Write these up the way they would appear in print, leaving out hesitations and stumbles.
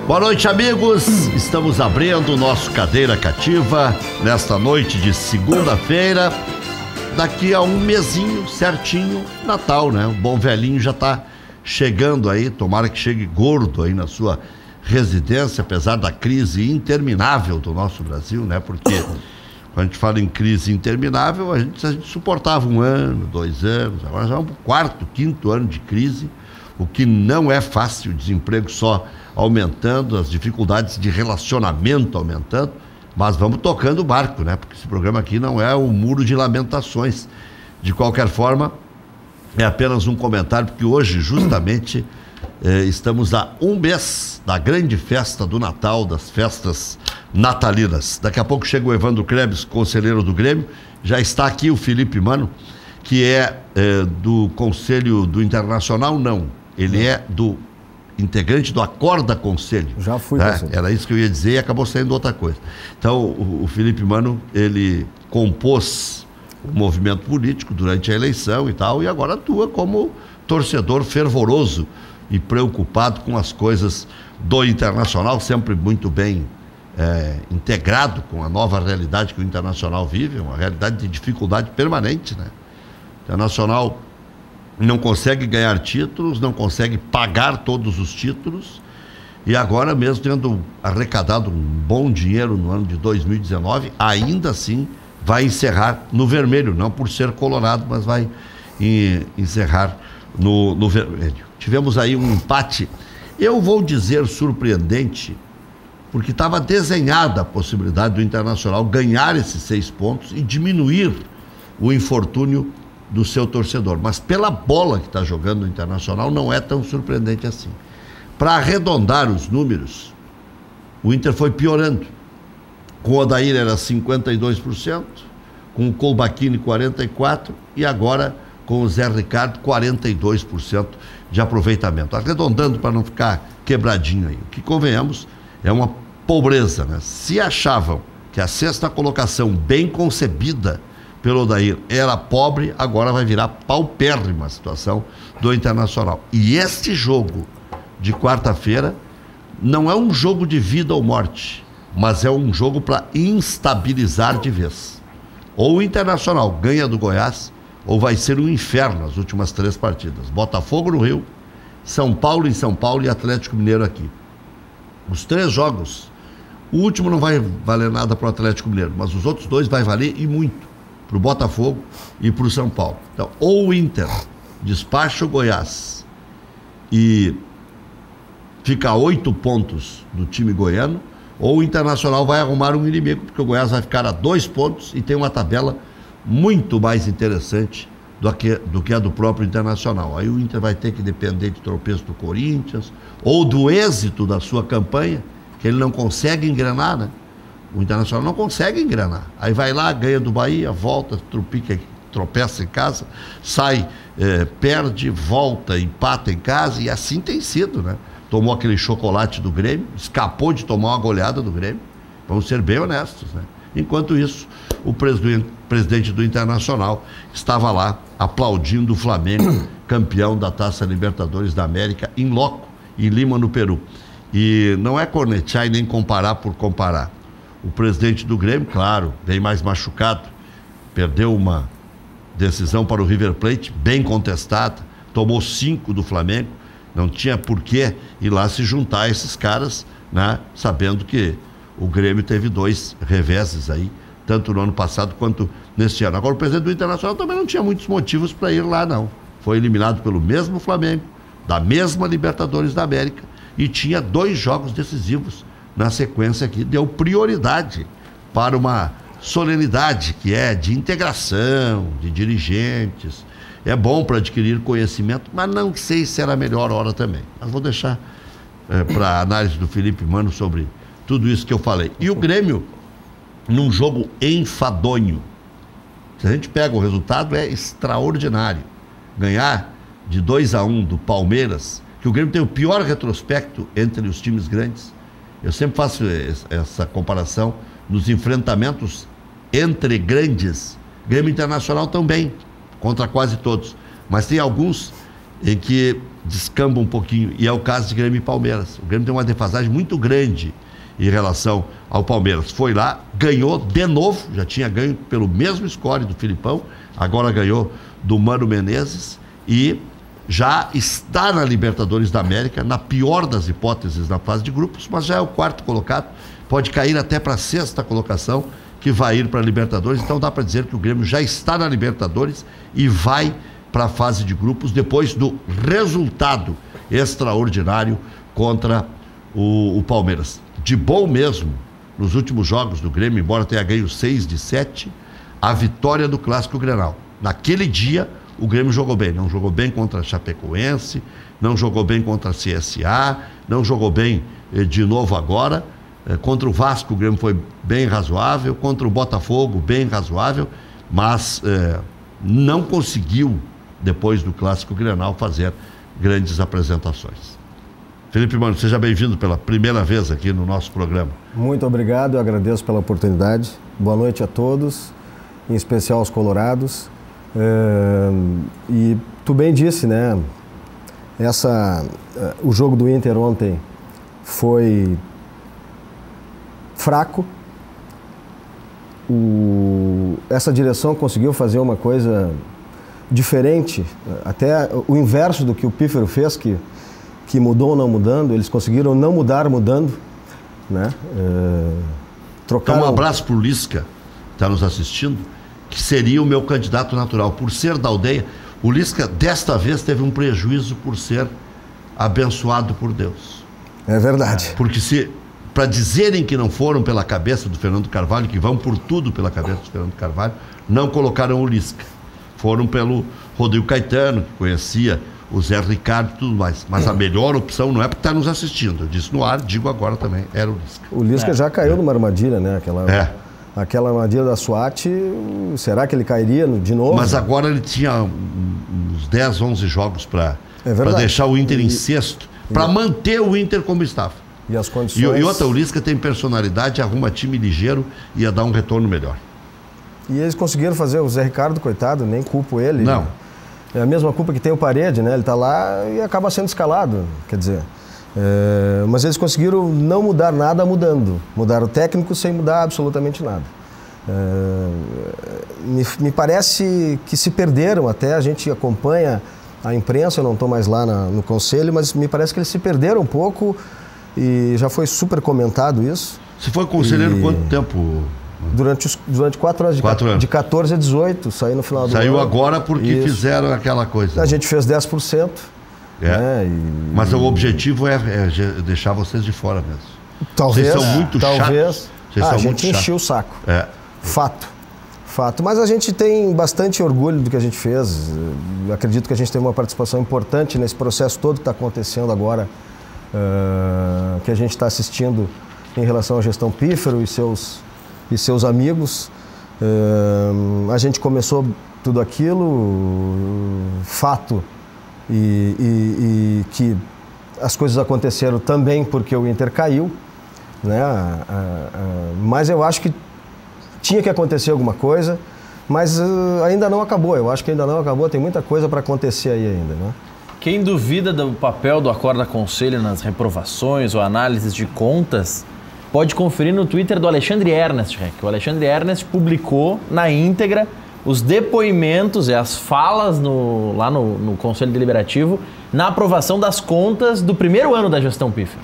Boa noite, amigos. Estamos abrindo o nosso Cadeira Cativa nesta noite de segunda-feira. Daqui a um mesinho certinho, Natal, né? O bom velhinho já tá chegando aí. Tomara que chegue gordo aí na sua residência, apesar da crise interminável do nosso Brasil, né? Porque quando a gente fala em crise interminável, a gente suportava 1 ano, 2 anos, agora já é o 4º, 5º ano de crise, o que não é fácil, o desemprego só aumentando, as dificuldades de relacionamento aumentando, mas vamos tocando o barco, né? Porque esse programa aqui não é um muro de lamentações. De qualquer forma, é apenas um comentário, porque hoje, justamente, estamos a um mês da grande festa do Natal, das festas natalinas. Daqui a pouco chega o Evandro Krebs, conselheiro do Grêmio. Já está aqui o Felipe Mano, que é do Conselho do Internacional, não. Ele é do integrante do Acorda Conselho. Já fui, era isso que eu ia dizer e acabou saindo outra coisa. Então, o Felipe Mano, ele compôs o movimento político durante a eleição e tal, e agora atua como torcedor fervoroso e preocupado com as coisas do Internacional, sempre muito bem integrado com a nova realidade que o Internacional vive, uma realidade de dificuldade permanente, né? O Internacional não consegue ganhar títulos, não consegue pagar todos os títulos, e agora mesmo tendo arrecadado um bom dinheiro no ano de 2019, ainda assim vai encerrar no vermelho, não por ser colorado, mas vai encerrar no vermelho. Tivemos aí um empate, eu vou dizer surpreendente, porque estava desenhada a possibilidade do Internacional ganhar esses 6 pontos e diminuir o infortúnio do seu torcedor, mas pela bola que está jogando o Internacional não é tão surpreendente assim. Para arredondar os números, o Inter foi piorando. Com o Odair era 52%, com o Colbachini 44% e agora com o Zé Ricardo 42% de aproveitamento. Arredondando para não ficar quebradinho aí. O que convenhamos é uma pobreza, né? Se achavam que a 6ª colocação bem concebida pelo Odair era pobre, agora vai virar paupérrima a situação do Internacional. E este jogo de quarta-feira não é um jogo de vida ou morte, mas é um jogo para instabilizar de vez. Ou o Internacional ganha do Goiás, ou vai ser um inferno as últimas 3 partidas. Botafogo no Rio, São Paulo em São Paulo e Atlético Mineiro aqui. Os 3 jogos, o último não vai valer nada para o Atlético Mineiro, mas os outros 2 vai valer e muito. Para o Botafogo e para o São Paulo. Então, ou o Inter despacha o Goiás e fica a 8 pontos do time goiano, ou o Internacional vai arrumar um inimigo, porque o Goiás vai ficar a 2 pontos e tem uma tabela muito mais interessante do que a do próprio Internacional. Aí o Inter vai ter que depender de tropeço do Corinthians, ou do êxito da sua campanha, que ele não consegue engrenar, né? O Internacional não consegue engrenar. Aí vai lá, ganha do Bahia, volta, tropeça em casa, sai, perde, volta, empata em casa, e assim tem sido, né? Tomou aquele chocolate do Grêmio, escapou de tomar uma goleada do Grêmio, vamos ser bem honestos, né? Enquanto isso, o presidente do Internacional estava lá aplaudindo o Flamengo, campeão da Taça Libertadores da América, em loco, em Lima, no Peru. E não é cornetear e nem comparar por comparar. O presidente do Grêmio, claro, bem mais machucado, perdeu uma decisão para o River Plate, bem contestada, tomou 5 do Flamengo, não tinha por que ir lá se juntar a esses caras, né, sabendo que o Grêmio teve 2 reveses aí, tanto no ano passado quanto neste ano. Agora, o presidente do Internacional também não tinha muitos motivos para ir lá, não. Foi eliminado pelo mesmo Flamengo, da mesma Libertadores da América, e tinha 2 jogos decisivos na sequência aqui, deu prioridade para uma solenidade que é de integração, de dirigentes. É bom para adquirir conhecimento, mas não sei se era a melhor hora também. Mas vou deixar para a análise do Felipe Mano sobre tudo isso que eu falei. E o Grêmio, num jogo enfadonho. Se a gente pega o resultado, é extraordinário. Ganhar de 2-1 do Palmeiras, que o Grêmio tem o pior retrospecto entre os times grandes. Eu sempre faço essa comparação nos enfrentamentos entre grandes. Grêmio Internacional também, contra quase todos. Mas tem alguns em que descamba um pouquinho, e é o caso de Grêmio e Palmeiras. O Grêmio tem uma defasagem muito grande em relação ao Palmeiras. Foi lá, ganhou de novo, já tinha ganho pelo mesmo score do Filipão, agora ganhou do Mano Menezes e já está na Libertadores da América, na pior das hipóteses na fase de grupos, mas já é o quarto colocado, pode cair até para a sexta colocação, que vai ir para a Libertadores. Então dá para dizer que o Grêmio já está na Libertadores e vai para a fase de grupos depois do resultado extraordinário contra o Palmeiras. De bom mesmo, nos últimos jogos do Grêmio, embora tenha ganho 6 de 7, a vitória do Clássico Grenal. Naquele dia, o Grêmio jogou bem. Não jogou bem contra a Chapecoense, não jogou bem contra a CSA, não jogou bem de novo agora. Contra o Vasco, o Grêmio foi bem razoável, contra o Botafogo, bem razoável, mas não conseguiu, depois do Clássico Grenal, fazer grandes apresentações. Felipe Mano, seja bem-vindo pela primeira vez aqui no nosso programa. Muito obrigado, eu agradeço pela oportunidade. Boa noite a todos, em especial aos colorados. E tu bem disse, né? O jogo do Inter ontem foi fraco. Essa direção conseguiu fazer uma coisa diferente, até o inverso do que o Pífero fez, que mudou ou não mudando. Eles conseguiram não mudar mudando, né? Trocaram... Então um abraço pro Lisca, que está nos assistindo, que seria o meu candidato natural. Por ser da aldeia, o Lisca desta vez teve um prejuízo por ser abençoado por Deus. É verdade. Porque para dizerem que não foram pela cabeça do Fernando Carvalho, que vão por tudo pela cabeça do Fernando Carvalho, não colocaram o Lisca. Foram pelo Rodrigo Caetano, que conhecia o Zé Ricardo e tudo mais. Mas a melhor opção não é porque está nos assistindo. Eu disse no ar, digo agora também, era o Lisca. O Lisca já caiu numa armadilha, né? Aquela armadilha da SWAT, será que ele cairia de novo? Mas agora ele tinha uns 10, 11 jogos para deixar o Inter em sexto, para manter o Inter como estava. E as condições... E outra, o Lisca tem personalidade, arruma time ligeiro e ia dar um retorno melhor. E eles conseguiram fazer, o Zé Ricardo, coitado, nem culpo ele. Não. É a mesma culpa que tem o Parede, né? Ele tá lá e acaba sendo escalado, quer dizer... mas eles conseguiram não mudar nada mudando. Mudaram o técnico sem mudar absolutamente nada. Me parece que se perderam até, a gente acompanha a imprensa, eu não estou mais lá no conselho, mas me parece que eles se perderam um pouco e já foi super comentado isso. Você foi conselheiro quanto tempo? Durante 4 anos, de 14 a 18, saiu no final do ano. Saiu agora porque fizeram aquela coisa. A gente fez 10%. Mas o objetivo é deixar vocês de fora mesmo. Talvez. Vocês são muito chatos. A gente encheu o saco. Fato. Mas a gente tem bastante orgulho do que a gente fez. Eu acredito que a gente tem uma participação importante nesse processo todo que está acontecendo agora, que a gente está assistindo em relação à gestão Pífero e seus amigos. A gente começou tudo aquilo, fato, e que as coisas aconteceram também porque o Inter caiu, né? Mas eu acho que tinha que acontecer alguma coisa, mas ainda não acabou. Eu acho que ainda não acabou, tem muita coisa para acontecer aí ainda, né? Quem duvida do papel do Acorda Conselho nas reprovações ou análises de contas, pode conferir no Twitter do Alexandre Ernest, que o Alexandre Ernest publicou na íntegra os depoimentos e as falas lá no Conselho Deliberativo na aprovação das contas do primeiro ano da gestão Pífero.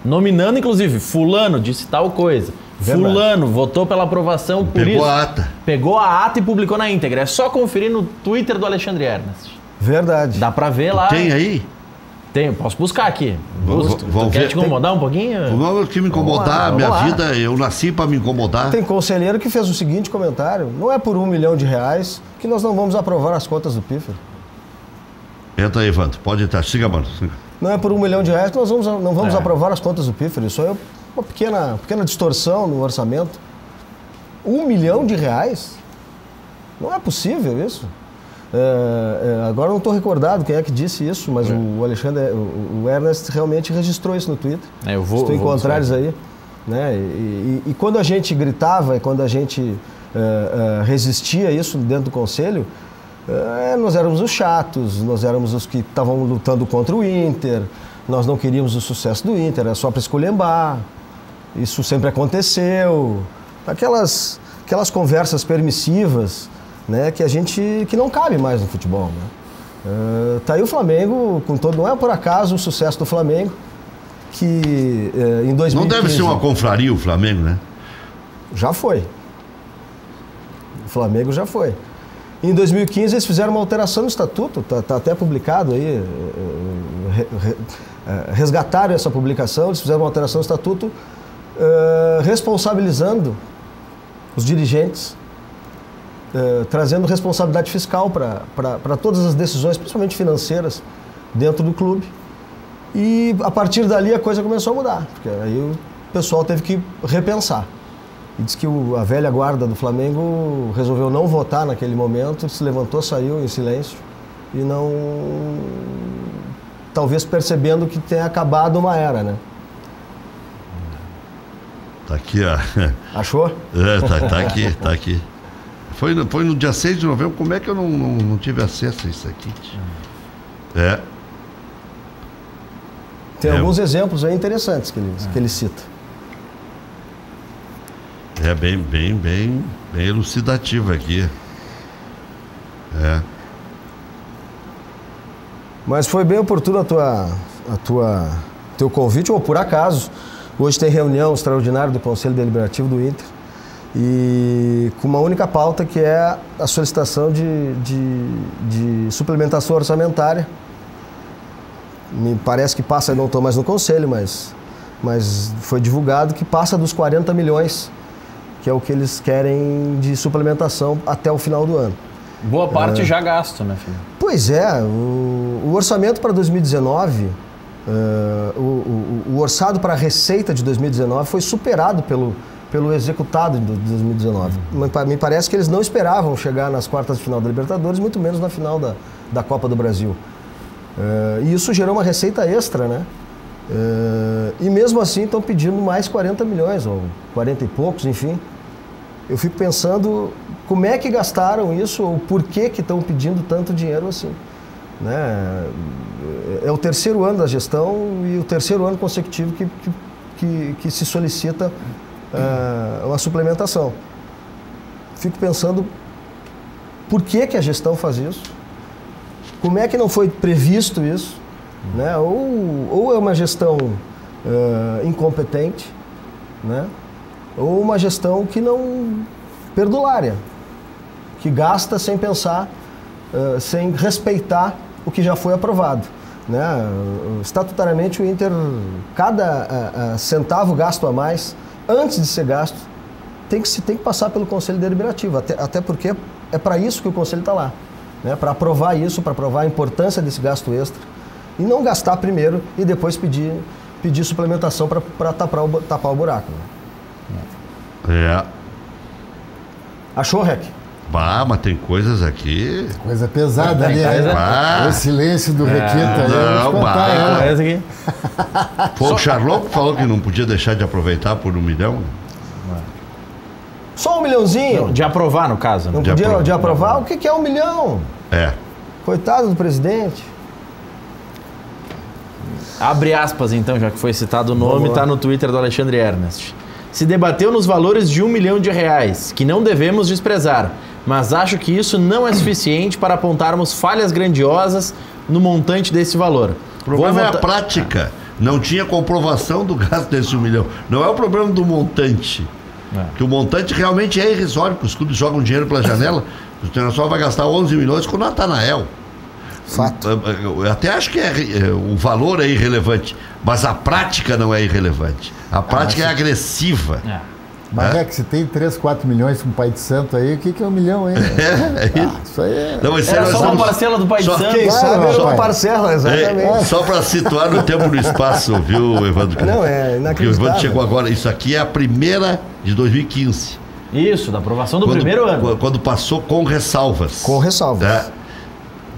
Nominando, inclusive, fulano disse tal coisa. Verdade. Fulano votou pela aprovação por isso. Pegou a ata. Pegou a ata e publicou na íntegra. É só conferir no Twitter do Alexandre Ernest. Verdade. Dá pra ver lá. Tem aí? Tem, posso buscar aqui. Quer te incomodar um pouquinho? Não, que me incomodar, minha vida, eu nasci para me incomodar. Tem conselheiro que fez o seguinte comentário: não é por R$1 milhão que nós não vamos aprovar as contas do Pífero. Entra aí, Evandro, pode entrar, siga, mano. Não é por R$1 milhão que nós não vamos aprovar as contas do Pífero. Isso é uma pequena distorção no orçamento. R$1 milhão? Não é possível isso. Agora não estou recordado quem é que disse isso, mas o Alexandre, o Ernest realmente registrou isso no Twitter. Se tu encontrares aí, né? E quando a gente gritava e quando a gente resistia a isso dentro do conselho, Nós éramos os chatos, nós éramos os que estavam lutando contra o Inter, nós não queríamos o sucesso do Inter, era só para esculhambar. Isso sempre aconteceu. Aquelas conversas permissivas, né, que não cabe mais no futebol, né? Tá aí o Flamengo, com todo, não é por acaso o sucesso do Flamengo, que em 2015... Não deve ser uma confraria o Flamengo, né? Já foi. O Flamengo já foi. Em 2015 eles fizeram uma alteração no estatuto, tá até publicado aí, resgataram essa publicação, eles fizeram uma alteração no estatuto responsabilizando os dirigentes, trazendo responsabilidade fiscal para todas as decisões, principalmente financeiras, dentro do clube. E a partir dali a coisa começou a mudar, porque aí o pessoal teve que repensar. E diz que a velha guarda do Flamengo resolveu não votar naquele momento, se levantou, saiu em silêncio e não... Talvez percebendo que tenha acabado uma era, né? Tá aqui, ó. Achou? Tá aqui, tá aqui. Foi no dia 6 de novembro, como é que eu não tive acesso a isso aqui? Tem alguns exemplos aí interessantes que ele cita. É bem elucidativo aqui. Mas foi bem oportuno teu convite, ou por acaso. Hoje tem reunião extraordinária do Conselho Deliberativo do Inter, e com uma única pauta, que é a solicitação de suplementação orçamentária. Me parece que passa, não estou mais no Conselho, mas foi divulgado que passa dos 40 milhões, que é o que eles querem de suplementação até o final do ano. Boa parte já gasto, né, filho? Pois é, o orçamento para 2019, o orçado para a receita de 2019 foi superado pelo executado de 2019. Me parece que eles não esperavam chegar nas quartas de final da Libertadores, muito menos na final da Copa do Brasil. E isso gerou uma receita extra, né? E mesmo assim estão pedindo mais 40 milhões, ou 40 e poucos, enfim. Eu fico pensando como é que gastaram isso, ou por que estão pedindo tanto dinheiro assim, né? É o terceiro ano da gestão e o terceiro ano consecutivo que se solicita uma suplementação. Fico pensando por que a gestão faz isso, como é que não foi previsto isso, né? Ou é uma gestão incompetente, né? Ou uma gestão que não... perdulária, que gasta sem pensar, sem respeitar o que já foi aprovado, né? Estatutariamente o Inter, cada centavo gasto a mais, antes de ser gasto, tem que passar pelo Conselho Deliberativo, até porque é para isso que o Conselho está lá, né? Para aprovar isso, para aprovar a importância desse gasto extra, e não gastar primeiro e depois pedir suplementação para tapar o buraco, né? Achou, Rec? Mas tem coisas aqui... Coisa pesada ali, né? O silêncio do Requinta. Foi o Charlot que falou que não podia deixar de aproveitar por 1 milhão. Só 1 milhãozinho? Não, de aprovar, no caso. Não podia de aprovar? O que é 1 milhão? Coitado do presidente. Abre aspas, então, já que foi citado o nome, está no Twitter do Alexandre Ernest. Se debateu nos valores de R$1 milhão, que não devemos desprezar, mas acho que isso não é suficiente para apontarmos falhas grandiosas no montante desse valor. O problema é a prática. Não tinha comprovação do gasto desse 1 milhão. Não é o problema do montante. Que o montante realmente é irrisório, porque os clubes jogam dinheiro pela janela. O Internacional vai gastar 11 milhões com o Natanael. Fato. Eu até acho que o valor é irrelevante, mas a prática não é irrelevante. A prática é agressiva. Mas é que se tem 3, 4 milhões com o Pai de Santo aí, o que é 1 milhão aí? Isso aí é... Não, era só uma parcela do Pai de Santo. Quem sabe era uma parcela, exatamente. Só para situar no tempo e no espaço, viu, Evandro? Não, é inacreditável. Porque o Evandro chegou agora, isso aqui é a primeira de 2015. Isso, da aprovação do primeiro ano. Quando passou com ressalvas. Com ressalvas.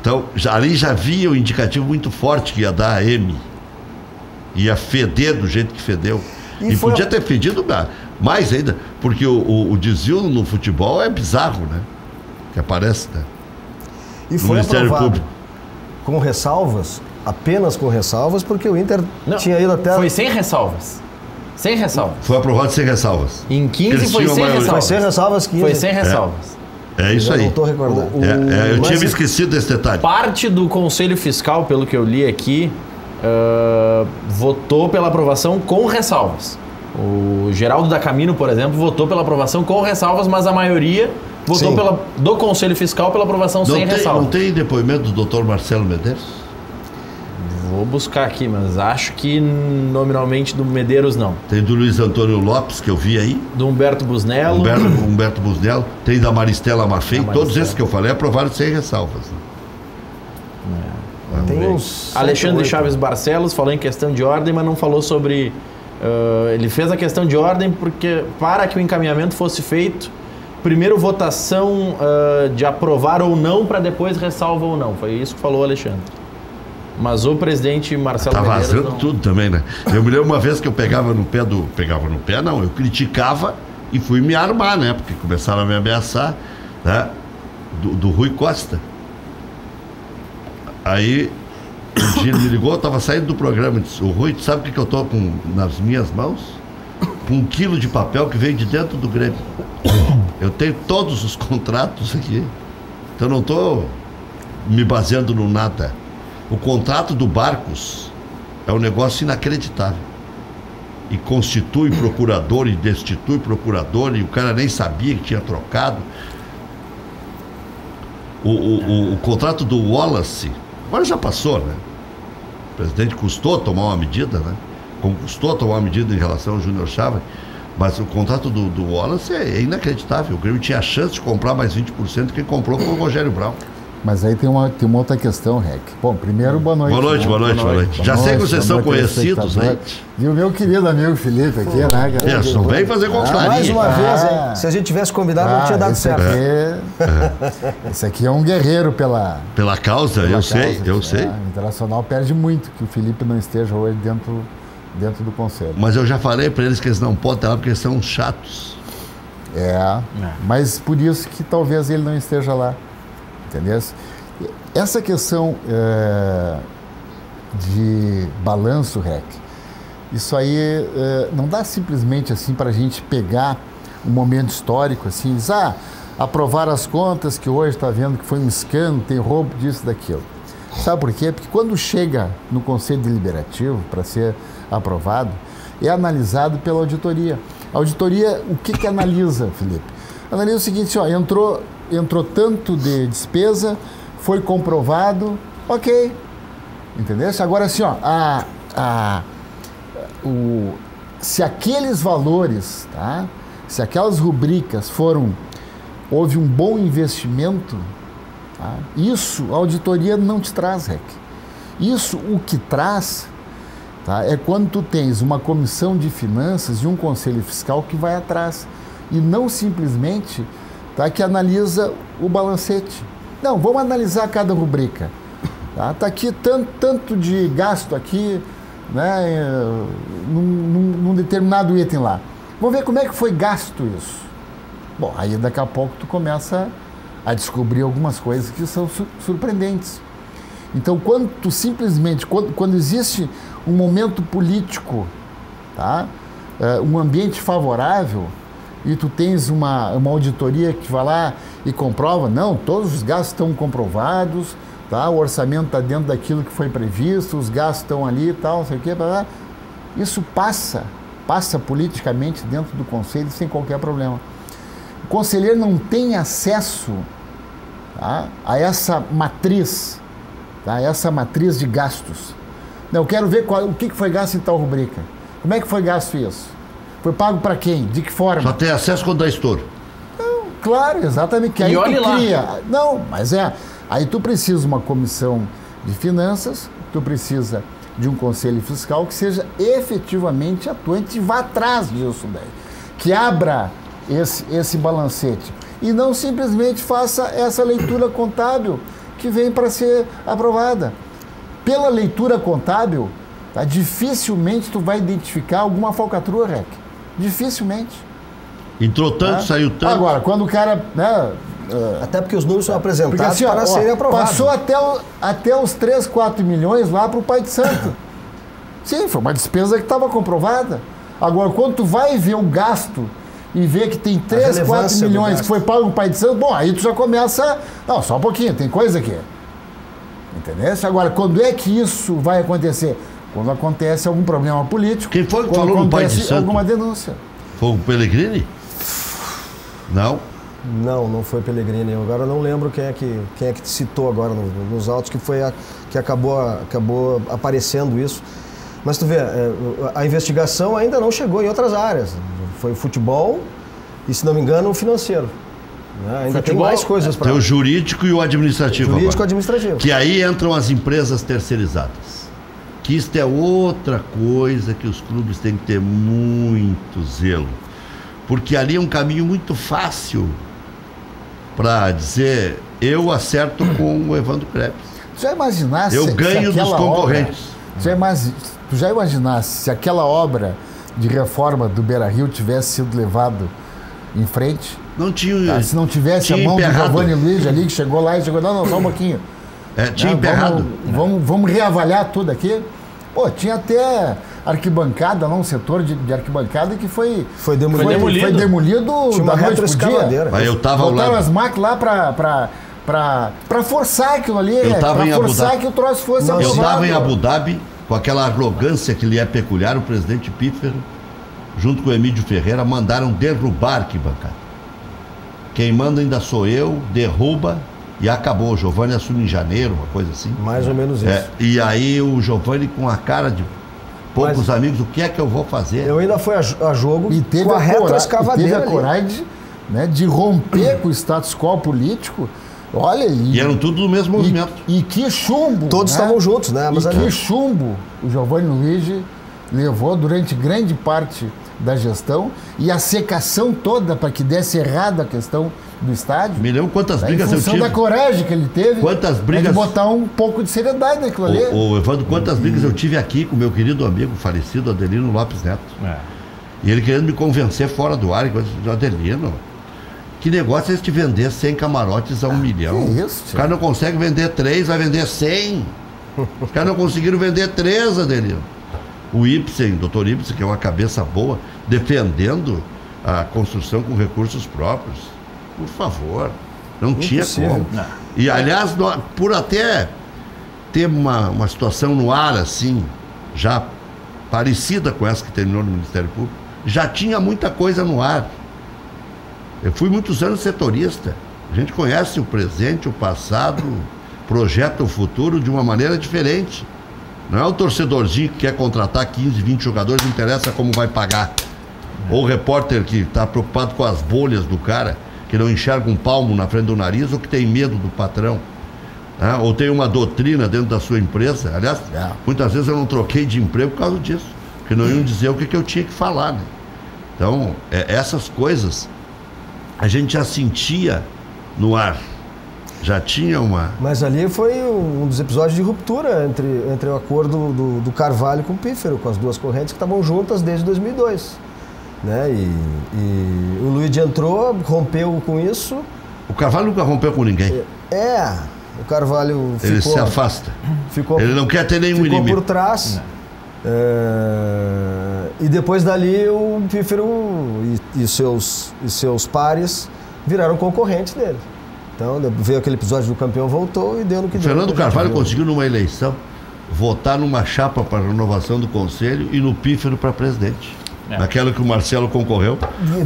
Então, ali já havia um indicativo muito forte que ia dar a M. Ia feder do jeito que fedeu. E podia ter fedido mais ainda, porque o desvio no futebol é bizarro, né? Que aparece, né? E foi aprovado com ressalvas, apenas com ressalvas, porque o Inter tinha ido até... Foi sem ressalvas. Sem ressalvas. Foi aprovado sem ressalvas. Em 15 foi sem ressalvas. Foi sem ressalvas 15. Foi sem ressalvas. É isso aí. Não estou recordando. Eu tinha me esquecido desse detalhe. Parte do Conselho Fiscal, pelo que eu li aqui, votou pela aprovação com ressalvas. O Geraldo da Camino, por exemplo, votou pela aprovação com ressalvas, mas a maioria votou do Conselho Fiscal pela aprovação sem ressalvas. Não tem depoimento do Dr. Marcelo Medeiros? Vou buscar aqui, mas acho que nominalmente do Medeiros não. Tem do Luiz Antônio Lopes, que eu vi aí. Do Humberto Busnello. Humberto Busnello. Tem da Maristela Maffei. Todos esses que eu falei aprovaram sem ressalvas. Tem uns Alexandre Chaves Barcelos falou em questão de ordem, mas não falou sobre... ele fez a questão de ordem porque, para que o encaminhamento fosse feito, primeiro votação de aprovar ou não, para depois ressalva ou não. Foi isso que falou o Alexandre. Mas o presidente Marcelo Medeiros... Tá vazando tudo também, né? Eu me lembro uma vez que eu pegava no pé do... Pegava no pé, não. Eu criticava e fui me armar, né? Porque começaram a me ameaçar, né? Do Rui Costa. Aí, um dia ele me ligou, eu tava saindo do programa e disse: o Rui, tu sabe o que eu tô com nas minhas mãos? Com 1 quilo de papel que veio de dentro do Grêmio. Eu tenho todos os contratos aqui. Então não tô me baseando no nada. O contrato do Barcos é um negócio inacreditável. E constitui procurador e destitui procurador, e o cara nem sabia que tinha trocado. O contrato do Wallace, agora já passou, né? O presidente custou tomar uma medida, né? Como custou tomar uma medida em relação ao Júnior Chávez. Mas o contrato do Wallace é inacreditável. O Grêmio tinha a chance de comprar mais 20% do que comprou com o Rogério Brown. Mas aí tem uma outra questão, Rec. Bom, primeiro, boa noite. Boa noite, né? boa noite. Já sei que vocês são conhecidos, né? E o meu querido amigo Felipe aqui, né? Isso, não vem fazer confraria. Mais uma vez, hein? Se a gente tivesse combinado, não tinha dado certo. Esse aqui é um guerreiro pela causa, eu sei. O Internacional perde muito que o Felipe não esteja hoje dentro do conselho. Mas eu já falei para eles que eles não podem estar lá porque eles são chatos. Mas por isso que talvez ele não esteja lá. Entendeu? Essa questão de balanço, Rec, isso aí não dá simplesmente assim para a gente pegar um momento histórico assim, dizer, aprovar as contas que hoje está vendo que foi um escândalo, tem roubo disso, daquilo. Sabe por quê? Porque quando chega no Conselho Deliberativo para ser aprovado, é analisado pela auditoria. A auditoria, o que analisa, Felipe? Analisa o seguinte, entrou tanto de despesa, foi comprovado, ok. Entendeu? Agora assim, se aqueles valores, tá? Se aquelas rubricas houve um bom investimento, tá? Isso a auditoria não te traz, Rec. Isso o que traz, tá? É quando tu tens uma comissão de finanças e um conselho fiscal que vai atrás e não simplesmente que analisa o balancete. Não, vamos analisar cada rubrica. Tá aqui tanto de gasto aqui, né, num determinado item lá. Vamos ver como é que foi gasto isso. Bom, aí daqui a pouco tu começa a descobrir algumas coisas que são surpreendentes. Então, quando existe um momento político, tá, um ambiente favorável, e tu tens uma auditoria que vai lá e comprova, não, todos os gastos estão comprovados, tá? O orçamento está dentro daquilo que foi previsto, os gastos estão ali e tal, não sei o quê, isso passa politicamente dentro do conselho sem qualquer problema. O conselheiro não tem acesso, tá, a essa matriz, tá? Essa matriz de gastos. Não, eu quero ver o que foi gasto em tal rubrica. Como é que foi gasto isso? Foi pago para quem? De que forma? Só tem acesso quando dá estouro. Não, claro, exatamente. Que aí tu cria. Lá. Não, mas aí tu precisa de uma comissão de finanças, tu precisa de um conselho fiscal que seja efetivamente atuante e vá atrás disso daí. Que abra esse balancete. E não simplesmente faça essa leitura contábil que vem para ser aprovada. Pela leitura contábil, tá, dificilmente tu vai identificar alguma falcatrua, Rec. Dificilmente. Entrou tanto, saiu tanto. Agora, quando o cara, né, Até porque os números são apresentados assim, para serem aprovados. Passou até os 3, 4 milhões lá para o Pai de Santo. Sim, foi uma despesa que estava comprovada. Agora, quando tu vai ver o gasto e ver que tem 3, 4 milhões que foi pago o Pai de Santo, bom, aí tu já começa... Não, só um pouquinho, tem coisa aqui. Entendeu? Agora, quando é que isso vai acontecer? Quando acontece algum problema político. Quem foi que falou no Pai de Santo? Alguma denúncia. Foi o Pellegrini? Não? Não foi Pellegrini. Eu agora não lembro quem é que citou agora nos autos que acabou aparecendo isso. Mas tu vê, a investigação ainda não chegou em outras áreas. Foi futebol e, se não me engano, o financeiro. Ainda futebol, tem mais coisas para... Tem o jurídico e o administrativo. Jurídico e administrativo. Que aí entram as empresas terceirizadas. Que isto é outra coisa que os clubes têm que ter muito zelo. Porque ali é um caminho muito fácil para dizer, eu acerto com o Evandro Krebs. Tu já imaginasse... Eu ganho dos concorrentes. Tu já imaginasse se aquela obra de reforma do Beira-Rio tivesse sido levado em frente? Não tinha... se não tivesse a mão do Giovanni Luiz ali, que chegou lá e chegou... Não, só um pouquinho. Tinha emperrado. Vamos reavaliar tudo aqui. Pô, tinha até arquibancada, um setor de arquibancada que foi demolido. Foi demolido da noite pro dia. Mas eu tava ao lado. Botaram as máquinas lá para forçar aquilo ali, para forçar que o troço fosse aprovado. Eu estava em Abu Dhabi, com aquela arrogância que lhe é peculiar, o presidente Pífero, junto com o Emílio Ferreira, mandaram derrubar a arquibancada. Quem manda ainda sou eu, derruba e acabou. O Giovanni assume em janeiro, uma coisa assim. Mais ou menos isso. E aí o Giovanni, com a cara de poucos amigos, o que é que eu vou fazer? Eu ainda fui a jogo e teve com a retroescavadeira. Teve a coragem de romper com o status quo político. Olha, e eram tudo do mesmo movimento. E que chumbo! Todos estavam juntos, né? Mas que chumbo o Giovanni Luigi levou durante grande parte da gestão e a secação toda para que desse errado a questão do estádio. Me lembro quantas brigas eu tive. Em função da coragem que ele teve. Quantas brigas... de botar um pouco de seriedade naquilo ali. Evandro, quantas brigas eu tive aqui com meu querido amigo falecido Adelino Lopes Neto. E ele querendo me convencer fora do ar, Adelino... Que negócio é esse de vender 100 camarotes a 1 milhão? Que isso, o cara não consegue vender 3, vai vender 100. Os caras não conseguiram vender 3, Adelino. O Ibsen, doutor Ibsen, que é uma cabeça boa, defendendo a construção com recursos próprios. Por favor, não tinha como. Não. E, aliás, por até ter uma situação no ar, assim, já parecida com essa que terminou no Ministério Público, já tinha muita coisa no ar. Eu fui muitos anos setorista. A gente conhece o presente, o passado, projeta o futuro de uma maneira diferente. Não é o torcedorzinho que quer contratar 15, 20 jogadores, não interessa como vai pagar. Ou o repórter que está preocupado com as bolhas do cara, que não enxerga um palmo na frente do nariz, ou que tem medo do patrão. Ou tem uma doutrina dentro da sua empresa. Aliás, muitas vezes eu não troquei de emprego por causa disso, porque não iam dizer o que eu tinha que falar, né? Então, essas coisas a gente já sentia no ar, já tinha uma... Mas ali foi um dos episódios de ruptura entre o acordo do Carvalho com o Pífero, com as duas correntes que estavam juntas desde 2002. Né? E o Luiz entrou, rompeu com isso. O Carvalho nunca rompeu com ninguém. O Carvalho ficou... Ele se afasta. Ele não quer ter nenhum inimigo. Ficou por trás. E depois dali o Pífero e seus pares viraram concorrentes dele. Então veio aquele episódio do campeão, voltou e deu no que deu. Fernando Carvalho conseguiu numa eleição votar numa chapa para renovação do conselho e no Pífero para presidente. Naquela que o Marcelo concorreu.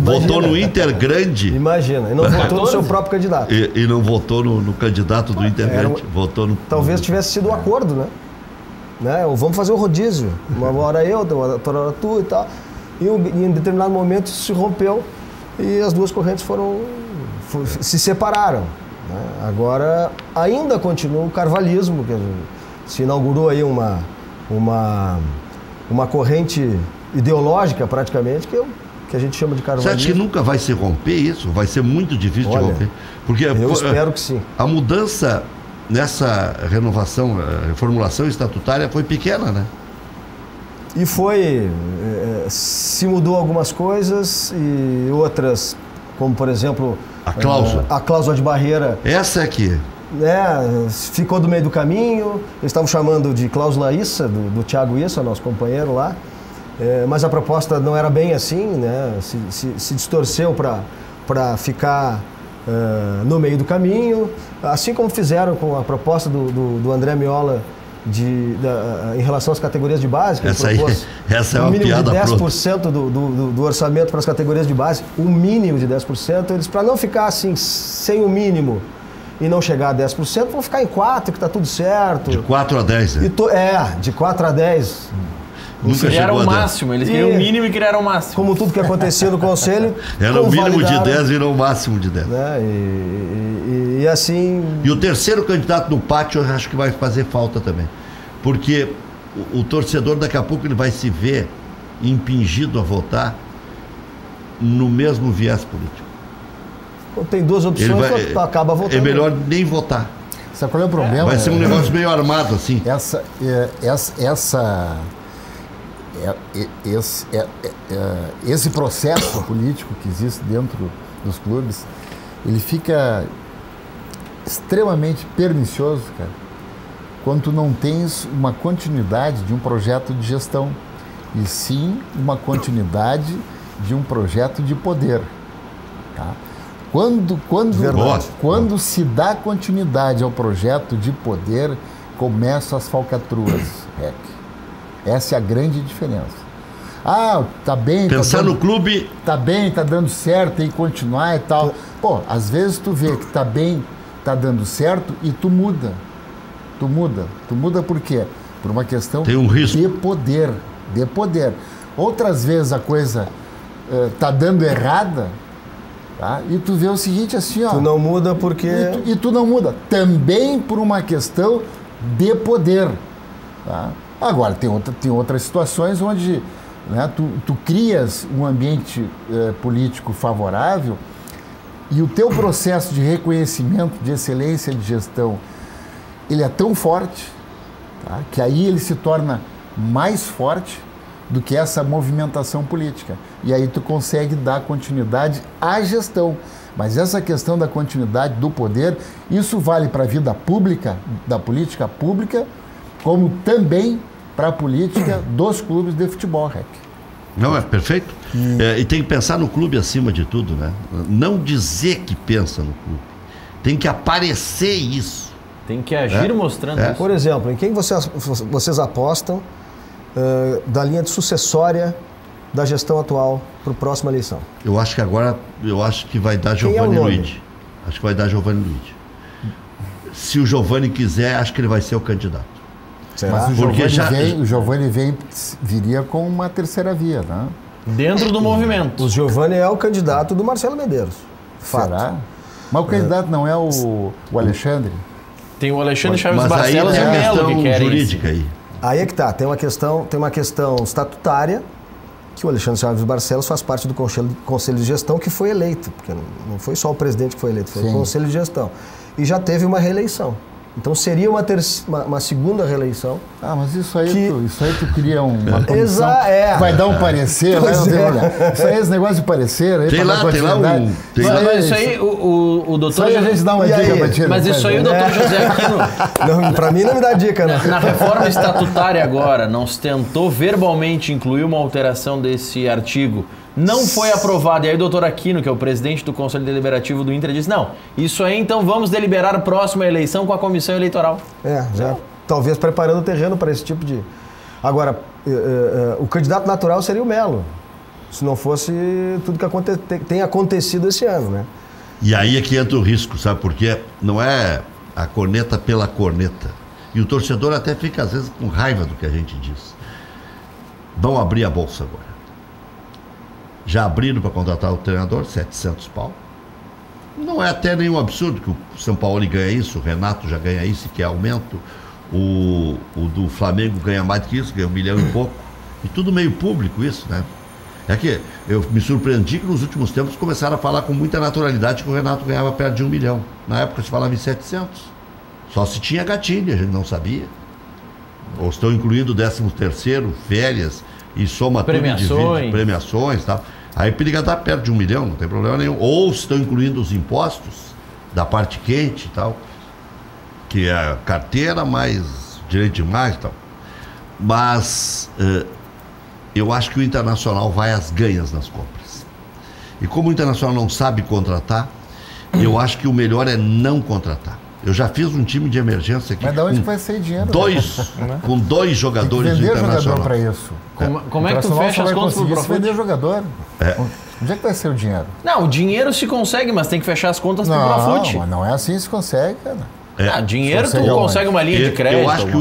Votou no Inter Grande. Imagina, e não votou no seu próprio candidato. E não votou no candidato do Inter Grande. Votou no... Talvez tivesse sido um acordo, né? Vamos fazer o rodízio. Uma hora eu, outra hora tu e tal. E em determinado momento isso se rompeu e as duas correntes se separaram. Né? Agora ainda continua o carvalhismo, que se inaugurou aí uma corrente ideológica praticamente que a gente chama de carvalhismo. Você acha que nunca vai se romper isso? Vai ser muito difícil de romper? Porque eu espero que sim. A mudança nessa renovação, reformulação estatutária foi pequena, né? E se mudou algumas coisas e outras como por exemplo a cláusula de barreira. Essa é que ficou do meio do caminho. Eles estavam chamando de cláusula Issa, do Thiago Issa, nosso companheiro lá. Mas a proposta não era bem assim, né? Se distorceu para ficar no meio do caminho, assim como fizeram com a proposta do André Miola em relação às categorias de base, que essa é uma mínimo piada de 10% do orçamento para as categorias de base, um mínimo de 10%, eles, para não ficar assim sem o mínimo e não chegar a 10%, vão ficar em 4%, que está tudo certo. De 4 a 10, né? De 4 a 10. Eles criaram o máximo, eles queriam o mínimo e criaram o máximo. Como tudo que acontecia no Conselho. Era o mínimo de 10 virou o máximo de 10. E assim. E o terceiro candidato no pátio eu acho que vai fazer falta também. Porque o torcedor daqui a pouco ele vai se ver impingido a votar no mesmo viés político. Tem duas opções, acaba votando. É melhor nem votar. Sabe qual é o problema? Vai ser um negócio meio armado assim. Esse processo político que existe dentro dos clubes, ele fica extremamente pernicioso, cara, quando tu não tens uma continuidade de um projeto de gestão, e sim uma continuidade de um projeto de poder. Tá? Quando se dá continuidade ao projeto de poder, começam as falcatruas, Rec. Essa é a grande diferença. Tá bem... Pensar no clube... Tá bem, tá dando certo, tem que continuar e tal. Pô, às vezes tu vê que tá bem, tá dando certo e tu muda. Tu muda por quê? Por uma questão tem um risco de poder. Outras vezes a coisa tá dando errada, tá? E tu vê o seguinte assim, ó... Tu não muda porque... E tu não muda. Também por uma questão de poder, tá? Agora, tem outras situações onde, né, tu crias um ambiente político favorável e o teu processo de reconhecimento de excelência de gestão, ele é tão forte, tá, que aí ele se torna mais forte do que essa movimentação política. E aí tu consegue dar continuidade à gestão. Mas essa questão da continuidade do poder, isso vale para a vida pública, da política pública, como também para a política dos clubes de futebol, Rec. Não, é perfeito. E tem que pensar no clube acima de tudo, né? Não dizer que pensa no clube. Tem que aparecer isso. Tem que agir mostrando isso. Por exemplo, em quem vocês apostam da linha de sucessória da gestão atual para a próxima eleição? Eu acho que vai dar Giovanni Luiz. Acho que vai dar Giovanni Luiz. Se o Giovanni quiser, acho que ele vai ser o candidato. Será? Mas o Giovanni viria com uma terceira via, né? Dentro do movimento. O Giovanni é o candidato do Marcelo Medeiros. Será? Mas o candidato não é o Alexandre? Tem o Alexandre Chaves Barcelos e o Melo que querem jurídica aí. Aí é que tá, tem uma questão estatutária, que o Alexandre Chaves Barcelos faz parte do Conselho de Gestão que foi eleito, porque não foi só o presidente que foi eleito, foi o Conselho de Gestão. E já teve uma reeleição. Então seria uma segunda reeleição. Mas isso aí tu cria uma comissão, vai dar um parecer, isso aí, esse negócio de parecer aí, tem lá Mas isso aí o doutor... Isso aí a gente dá uma dica pra ti. Mas isso aí o doutor José Aquino... Pra mim não me dá dica, né? Na reforma estatutária agora, não se tentou verbalmente incluir uma alteração desse artigo. Não foi aprovado. E aí o doutor Aquino, que é o presidente do Conselho Deliberativo do Inter, disse, não, isso aí então vamos deliberar a próxima eleição com a comissão eleitoral. Já talvez preparando o terreno para esse tipo de... Agora, o candidato natural seria o Melo, se não fosse tudo que tem acontecido esse ano, né? E aí é que entra o risco, sabe? Porque não é a corneta pela corneta. E o torcedor até fica, às vezes, com raiva do que a gente diz. Vão abrir a bolsa agora. Já abriram para contratar o treinador, 700 pau. Não é até nenhum absurdo que o São Paulo ganha isso, o Renato já ganha isso, que é aumento. O do Flamengo ganha mais do que isso, ganha 1 milhão e pouco. E tudo meio público isso, né? É que eu me surpreendi que nos últimos tempos começaram a falar com muita naturalidade que o Renato ganhava perto de 1 milhão. Na época se falava em 700. Só se tinha gatilho, a gente não sabia. Ou estão incluindo o 13º, férias, e soma premiações. Tudo, premiações e tal. Aí periga estar perto de 1 milhão, não tem problema nenhum. Ou se estão incluindo os impostos da parte quente e tal, que é a carteira mais direito de imagem e tal. Mas eu acho que o Internacional vai às ganhas nas compras. E como o Internacional não sabe contratar, eu acho que o melhor é não contratar. Eu já fiz um time de emergência aqui. Mas de onde que vai sair dinheiro? Com 2 jogadores do Internacional. Jogador para isso. Como é que tu fecha as contas pro Profute? Vender jogador. Onde é que vai ser o dinheiro? Não, o dinheiro se consegue, mas tem que fechar as contas pro Profute. Não, mas não é assim que se consegue, cara. Dinheiro tu consegue uma linha de crédito. Eu acho que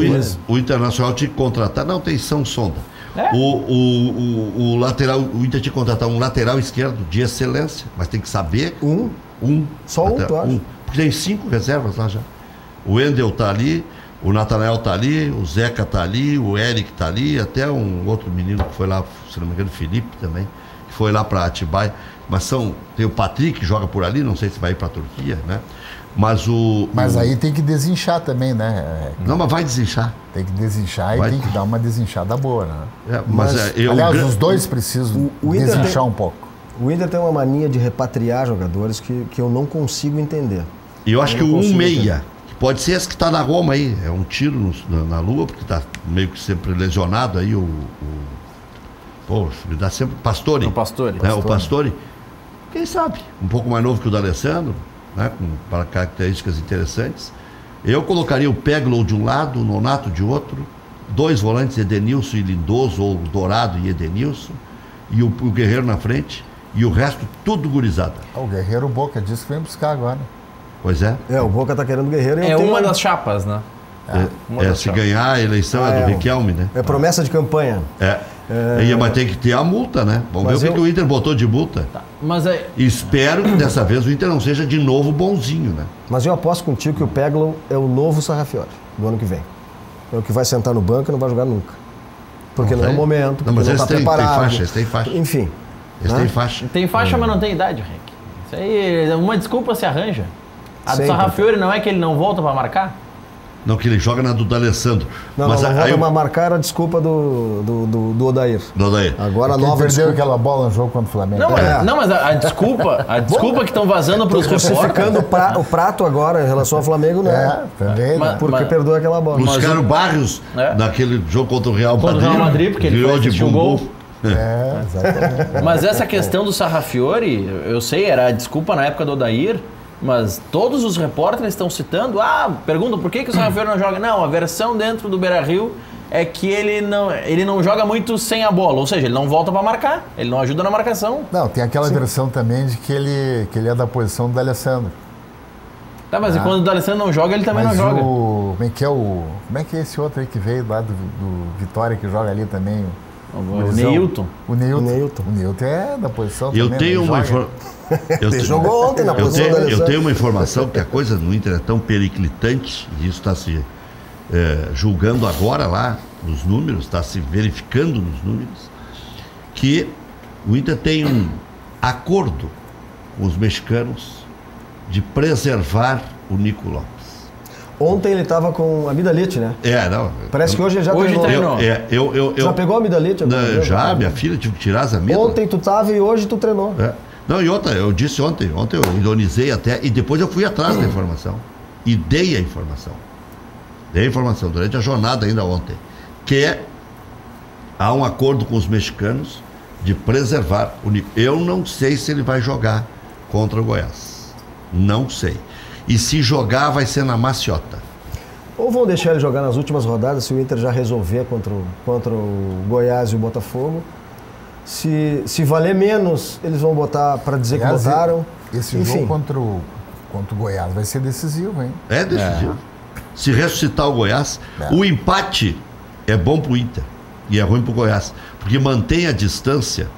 o Internacional tinha que contratar. Não, tem São Sonda. O lateral, o Inter tinha que contratar um lateral esquerdo de excelência, mas tem que saber. Só um, tu acha? Porque tem 5 reservas lá já. O Wendel tá ali, o Natanael tá ali, o Zeca tá ali, o Eric tá ali, até um outro menino que foi lá, se não me engano, Felipe também, que foi lá para Atibaia. Mas tem o Patrick que joga por ali, não sei se vai ir para a Turquia, né? Mas aí tem que desinchar também, né? Não, mas vai desinchar. Tem que desinchar e tem que dar uma desinchada boa, né? Aliás, os dois precisam desinchar um pouco. O Inter tem uma mania de repatriar jogadores que eu não consigo entender. E eu acho que o 1-6, que pode ser esse que está na Roma aí, é um tiro na lua, porque está meio que sempre lesionado aí me dá sempre Pastore. O Pastore. O Pastore. Quem sabe? Um pouco mais novo que o D'Alessandro, né, com características interessantes. Eu colocaria o Peglow de um lado, o Nonato de outro, 2 volantes, Edenilson e Lindoso, ou Dourado e Edenilson, e o Guerreiro na frente, e o resto tudo gurizada. O Guerreiro, o Boca disse que vem buscar agora. Pois é. O Boca tá querendo Guerreiro. É uma das chapas, né? Se ganhar a eleição é do Riquelme, né? É promessa de campanha. Mas tem que ter a multa, né? Vamos ver o que o Inter botou de multa. Tá. Espero que dessa vez o Inter não seja de novo bonzinho, né? Mas eu aposto contigo que o Peglow é o novo Sarrafiori do ano que vem. É o que vai sentar no banco e não vai jogar nunca. Porque não é o momento, porque mas não está preparado. Eles têm faixa. Enfim. Eles têm faixa. Tem faixa, mas não tem idade, Henrique. Isso aí, uma desculpa se arranja. A do Sarrafiori não é que ele não volta para marcar? Não, que ele joga na do D'Alessandro. Não volta para marcar a desculpa do Odair. Do Odair. Agora a nova perdeu desculpa. Aquela bola no jogo contra o Flamengo. Não, mas a desculpa que estão vazando para os crucificando o prato agora em relação ao Flamengo, né? Também. Porque perdoou aquela bola. Buscaram o Barrios naquele jogo contra o Real Madrid. Contra o Real Madrid, porque ele fez de gol. Exatamente. Mas essa questão do Sarrafiori, eu sei, era a desculpa na época do Odair, mas todos os repórteres estão citando, perguntam por que o Sarrafiori não joga. Não, a versão dentro do Beira-Rio é que ele não joga muito sem a bola, ou seja, ele não volta para marcar, ele não ajuda na marcação. Não, tem aquela versão também de que ele é da posição do D'Alessandro. Tá, mas e quando o D'Alessandro não joga, ele também não joga. Como é que é esse outro aí que veio lá do Vitória, que joga ali também? O Neilton. O Neilton é da posição eu também. Tenho uma jogou ontem na posição da Eu tenho uma informação que a coisa no Inter é tão periclitante, e isso está se julgando agora lá nos números, está se verificando nos números, que o Inter tem um acordo com os mexicanos de preservar o Nico Lopes. Ontem ele estava com amidalite, né? Parece que hoje ele já treinou. Já pegou a amidalite? Já, minha filha tive que tirar as amígdalas. Ontem tu estava e hoje tu treinou. Não, e outra, eu disse ontem eu ironizei até, e depois eu fui atrás da informação. E dei a informação. Durante a jornada ainda ontem. Que há um acordo com os mexicanos de preservar o Nico. Eu não sei se ele vai jogar contra o Goiás. Não sei. E se jogar, vai ser na maciota. Ou vão deixar ele jogar nas últimas rodadas, se o Inter já resolver contra o Goiás e o Botafogo. Se valer menos, eles vão botar para dizer que botaram. Esse jogo contra o Goiás vai ser decisivo, hein? É decisivo. Se ressuscitar o Goiás, o empate é bom pro Inter e é ruim pro Goiás, porque mantém a distância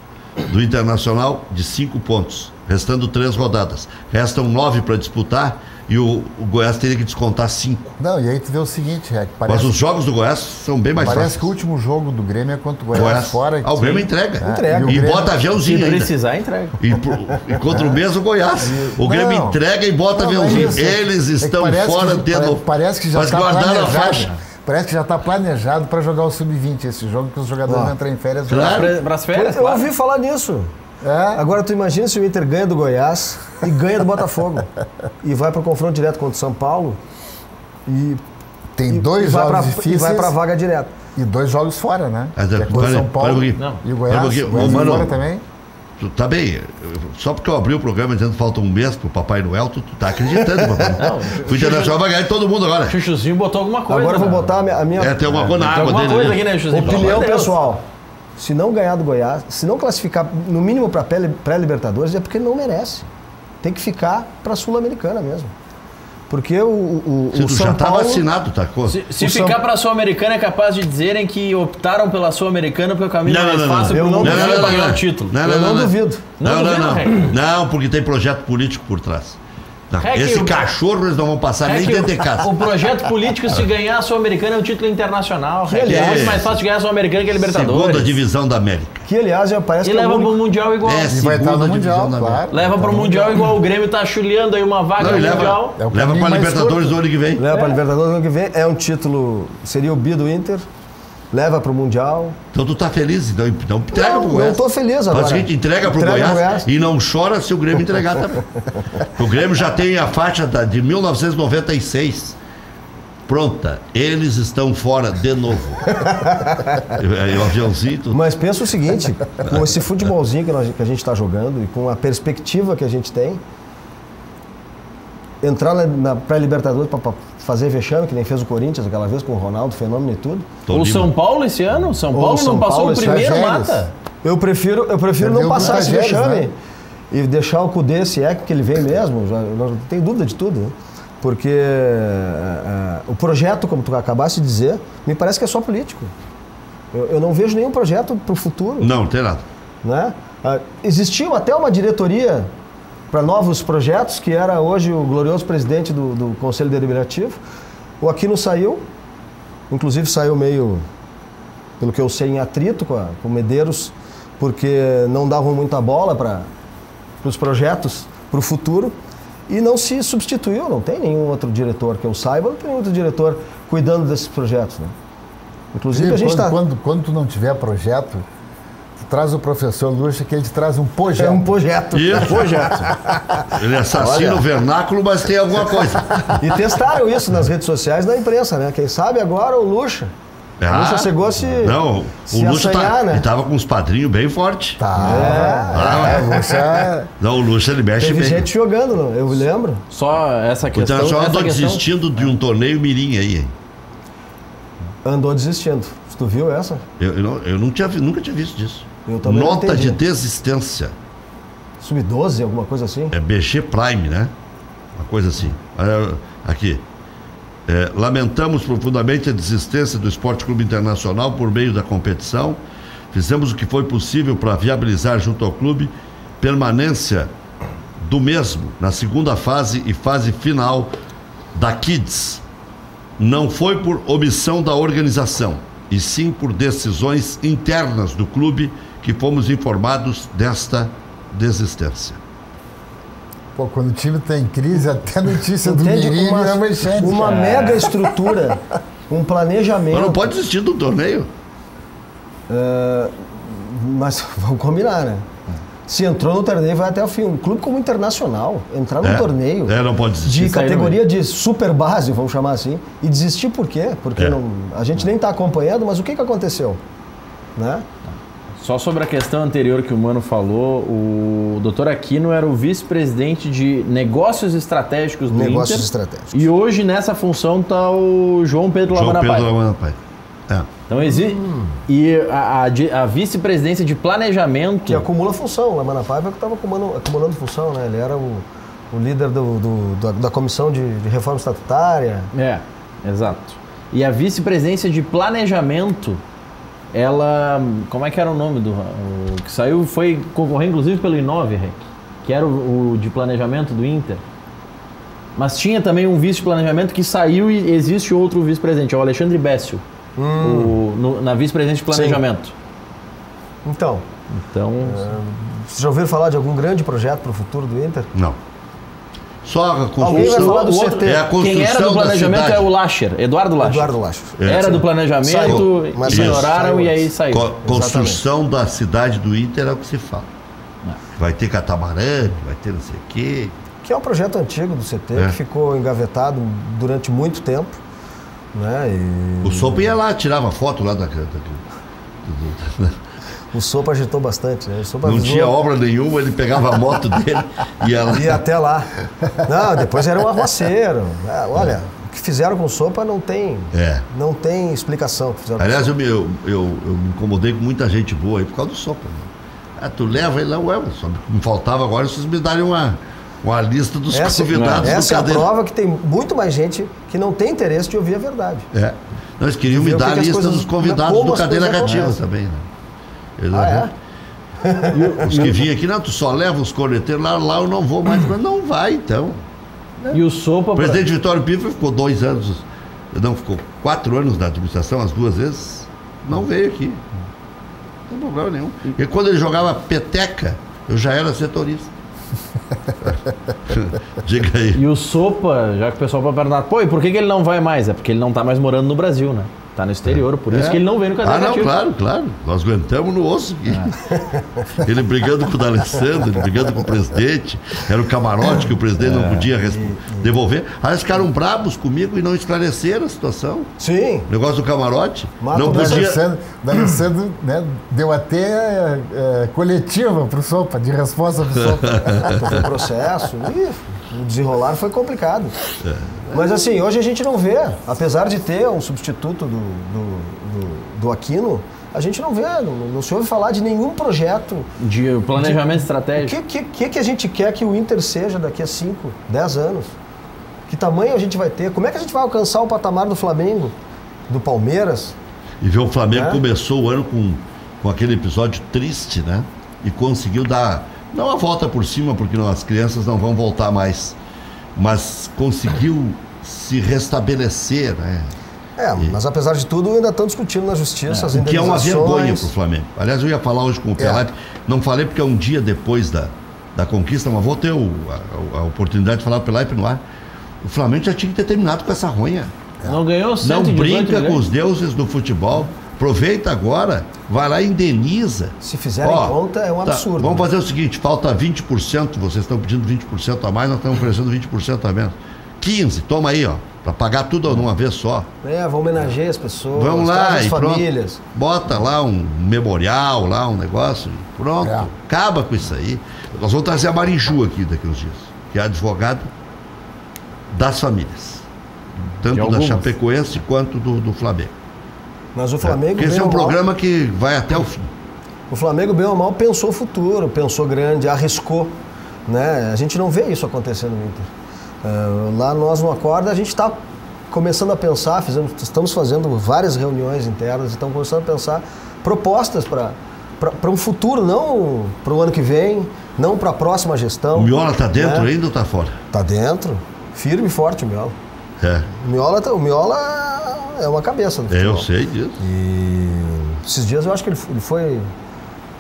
do Internacional de 5 pontos, restando 3 rodadas. Restam 9 para disputar e o Goiás teria que descontar 5. Não, e aí tu vê o seguinte, mas os jogos do Goiás são bem mais fáceis. Parece que o último jogo do Grêmio é contra o Goiás fora. O Grêmio entrega. E bota aviãozinho ainda. Se precisar, entrega. E contra o mesmo Goiás. O Grêmio entrega e bota aviãozinho. Eles estão fora dentro. Parece que já está planejado. Parece que já está planejado para jogar o Sub-20 esse jogo, que os jogadores vão entrar em férias. Para as férias, Eu ouvi falar nisso. Agora tu imagina se o Inter ganha do Goiás e ganha do Botafogo e vai para o confronto direto contra o São Paulo e tem 2 jogos difíceis e vai para a vaga direta. E 2 jogos fora, né? Para São Paulo e o Goiás. Fora também. Tu tá bem, só porque eu abri o programa dizendo que falta um mês pro Papai Noel, tu tá acreditando, Papai Noel. O Internacional vai ganhar de todo mundo agora. O Chuchuzinho botou alguma coisa. Agora eu vou botar a minha tem alguma coisa na água dele. Coisa aqui, né, Chuchuzinho? Opinião pessoal. Se não ganhar do Goiás, se não classificar no mínimo para pré-Libertadores, é porque não merece. Tem que ficar para a Sul-Americana mesmo. Porque o tu São já tá Paulo... vacinado, tá? Se ficar para a Sul-Americana, é capaz de dizerem que optaram pela Sul-Americana porque o caminho é mais fácil para ganhar o título. Eu não duvido. Não, porque tem projeto político por trás. Esse cachorro eles não vão passar nem dentro de casa. O projeto político, se ganhar a Sul-Americana, é um título internacional. É muito mais fácil de ganhar a Sul-Americana que a Libertadores. Segunda divisão da América. Que, aliás, já parece que leva para o Mundial igual. E vai estar no Mundial, claro. Leva para o Mundial igual. O Grêmio tá chuleando aí uma vaga no Mundial. Leva para a Libertadores no ano que vem. Leva para a Libertadores no ano que vem. É um título, seria o bi do Inter. Leva para o Mundial. Então tu tá feliz? Então entrega pro Goiás. Não estou feliz agora. Mas a gente entrega pro Goiás e não chora se o Grêmio entregar também. O Grêmio já tem a faixa de 1996 pronta. Eles estão fora de novo. O aviãozinho... Mas pensa o seguinte, com esse futebolzinho que a gente está jogando e com a perspectiva que a gente tem, entrar na pré-Libertadores para fazer vexame, que nem fez o Corinthians aquela vez com o Ronaldo, fenômeno e tudo. O São Paulo esse ano? São Paulo não passou o primeiro mata. Eu prefiro não passar esse vexame, né? E deixar o Cudê, se é que ele vem mesmo, não tem dúvida de tudo, né? Porque o projeto, como tu acabaste de dizer, me parece que é só político. Eu não vejo nenhum projeto para o futuro. Não tem nada. Né? Existiu até uma diretoria para novos projetos, que era hoje o glorioso presidente do Conselho Deliberativo. O Aquino saiu, inclusive saiu meio, pelo que eu sei, em atrito com o Medeiros, porque não davam muita bola para os projetos, para o futuro, e não se substituiu, não tem nenhum outro diretor que eu saiba, não tem nenhum outro diretor cuidando desses projetos. Né? Inclusive a gente está... Quando tu não tiver projeto, traz o professor Lucha, que ele te traz um projeto. É um projeto. Isso. Um projeto. Ele assassina o vernáculo, mas tem alguma coisa. E testaram isso nas redes sociais, na imprensa, né? Quem sabe agora o Lucha. O Lucha chegou a se Não, o Lucha né? Ele tava com uns padrinhos bem fortes. Não, o Lucha ele mexe Teve bem. gente jogando, não? Eu lembro. Só essa questão... O Internacional andou desistindo de um torneio mirim aí, hein? Andou desistindo. Tu viu essa? Eu nunca tinha visto disso. Eu também Nota de desistência. Sub-12, alguma coisa assim? É BG Prime, né? Uma coisa assim. Aqui. Lamentamos profundamente a desistência do Esporte Clube Internacional por meio da competição. Fizemos o que foi possível para viabilizar junto ao clube permanência do mesmo na segunda fase e fase final da Kids. Não foi por omissão da organização, e sim por decisões internas do clube que fomos informados desta desistência. Pô, quando o time está em crise, até notícia do Mirim é manchete. Uma mega estrutura, um planejamento. Mas não pode desistir do torneio. Mas vamos combinar, né? Se entrou no torneio, vai até o fim. Um clube como o Internacional, entrar no torneio não pode desistir. de categoria de super base, vamos chamar assim, e desistir por quê? Porque a gente nem está acompanhando, mas o que aconteceu? Né? Só sobre a questão anterior que o Mano falou, o Dr. Aquino era o vice-presidente de negócios estratégicos do Negócios Inter. Estratégicos. E hoje nessa função está o João Pedro Lamana Pai. Então existe. E a vice-presidência de planejamento. Que acumula função. O Lamana Paiva que estava acumulando função, né? Ele era o líder da comissão de reforma estatutária. Exato. E a vice-presidência de planejamento, ela. Como é que era o nome o que saiu? Foi concorrer inclusive pelo Inove, que era o de planejamento do Inter. Mas tinha também um vice de planejamento que saiu e existe outro vice-presidente, é o Alexandre Bécio. Na vice-presidência de planejamento. Sim. Então vocês já ouviram falar de algum grande projeto para o futuro do Inter? Não. Só a construção. Alguém vai falar do CT. É a construção. Quem era do planejamento é o Lacher, Eduardo Lacher. Era do planejamento, ignoraram e aí saiu. Construção da cidade do Inter é o que se fala. Vai ter catamarã, vai ter não sei o quê. Que é um projeto antigo do CT, que ficou engavetado durante muito tempo. Né? O Sopa ia lá, tirava foto lá da... O Sopa agitou bastante, né? O Sopa não tinha obra nenhuma, ele pegava a moto dele e ia até lá. Não, depois era um arroceiro. Olha, o que fizeram com o Sopa não tem explicação. Aliás, eu me incomodei com muita gente boa aí por causa do Sopa. Tu leva ele lá, só me faltava agora vocês me darem uma lista dos convidados. Essa é a prova que tem muito mais gente que não tem interesse de ouvir a verdade. Nós queríamos me dar a lista dos convidados do Cadeira Cativa também, né? Os que vinham aqui, não, tu só leva os corneteiros, lá eu não vou mais, mas não vai, então. E o Sopa... O presidente Vitório Piffer ficou 2 anos, não, ficou 4 anos na administração, as 2 vezes, não veio aqui. Não tem problema nenhum. E quando ele jogava peteca, eu já era setorista. Diga aí. E o Sopa, já que o pessoal vai perguntar, pô, e por que ele não vai mais? É porque ele não tá mais morando no Brasil, né? Tá no exterior, por isso que ele não vem no Cadeira Cativa. Claro. Nós aguentamos no osso aqui. Ele brigando com o D'Alessandro, ele brigando com o presidente. Era o camarote que o presidente não podia devolver. Aí eles ficaram bravos comigo e não esclareceram a situação. Sim. O negócio do camarote. Não podia. D'Alessandro, né, deu até coletiva pro Sopa, de resposta pro Sopa. Foi um processo. O desenrolar foi complicado. Mas assim, hoje a gente não vê, apesar de ter um substituto do Aquino, a gente não vê, não se ouve falar de nenhum projeto. De planejamento estratégico. O que a gente quer que o Inter seja daqui a 5, 10 anos? Que tamanho a gente vai ter? Como é que a gente vai alcançar o patamar do Flamengo, do Palmeiras? E ver o Flamengo começou o ano com aquele episódio triste, né? E conseguiu dar... Não a volta por cima, porque as crianças não vão voltar mais, mas conseguiu se restabelecer, né? Mas apesar de tudo, ainda estão discutindo na justiça as indenizações. Que é uma vergonha para o Flamengo. Aliás, eu ia falar hoje com o Pelaipe, não falei porque é um dia depois da conquista, mas vou ter a oportunidade de falar com o Pelaipe no ar. O Flamengo já tinha que ter terminado com essa ronha. Não ganhou 118 Não brinca milhões. com os deuses do futebol. Aproveita agora, vai lá e indeniza. Se fizerem conta, é um absurdo. Vamos fazer o seguinte, falta 20%, vocês estão pedindo 20% a mais, nós estamos oferecendo 20% a menos. 15%, toma aí, para pagar tudo numa vez só. Vamos homenagear as pessoas, vamos lá, as e famílias. Pronto, bota lá um memorial, lá um negócio, e pronto, acaba com isso aí. Nós vamos trazer a Mariju aqui daqui uns dias, que é advogado das famílias, tanto da Chapecoense quanto do Flamengo. Mas o Flamengo... Porque esse é um programa que vai até o fim. O Flamengo, bem ou mal, pensou o futuro, pensou grande, arriscou. Né? A gente não vê isso acontecendo no Inter. Lá nós no Acorda, a gente está começando a pensar, estamos fazendo várias reuniões internas, estamos começando a pensar propostas para um futuro, não para o ano que vem, não para a próxima gestão. O Miola está dentro ainda ou está fora? Está dentro, firme e forte o Miola. O Miola é uma cabeça do futebol. Eu sei disso. E esses dias eu acho que ele foi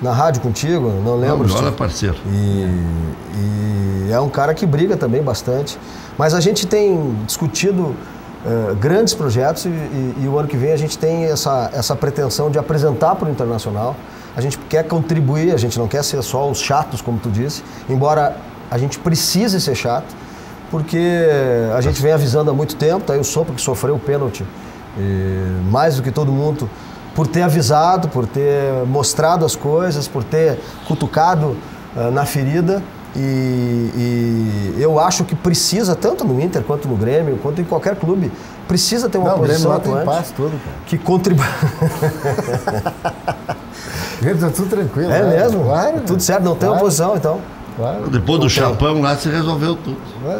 na rádio contigo, não lembro. O Miola é parceiro. E é um cara que briga também bastante. Mas a gente tem discutido grandes projetos e o ano que vem a gente tem essa pretensão de apresentar para o Internacional. A gente quer contribuir, a gente não quer ser só os chatos, como tu disse, embora a gente precise ser chato, porque a gente vem avisando há muito tempo, tá aí o Sopa que sofreu o pênalti, mais do que todo mundo, por ter avisado, por ter mostrado as coisas, por ter cutucado na ferida. E eu acho que precisa, tanto no Inter quanto no Grêmio, quanto em qualquer clube, precisa ter uma posição atuante que contribua. Tá tudo tranquilo. É mesmo? Claro. Tudo certo, não tem oposição então. Claro. Depois do chapão lá se resolveu tudo.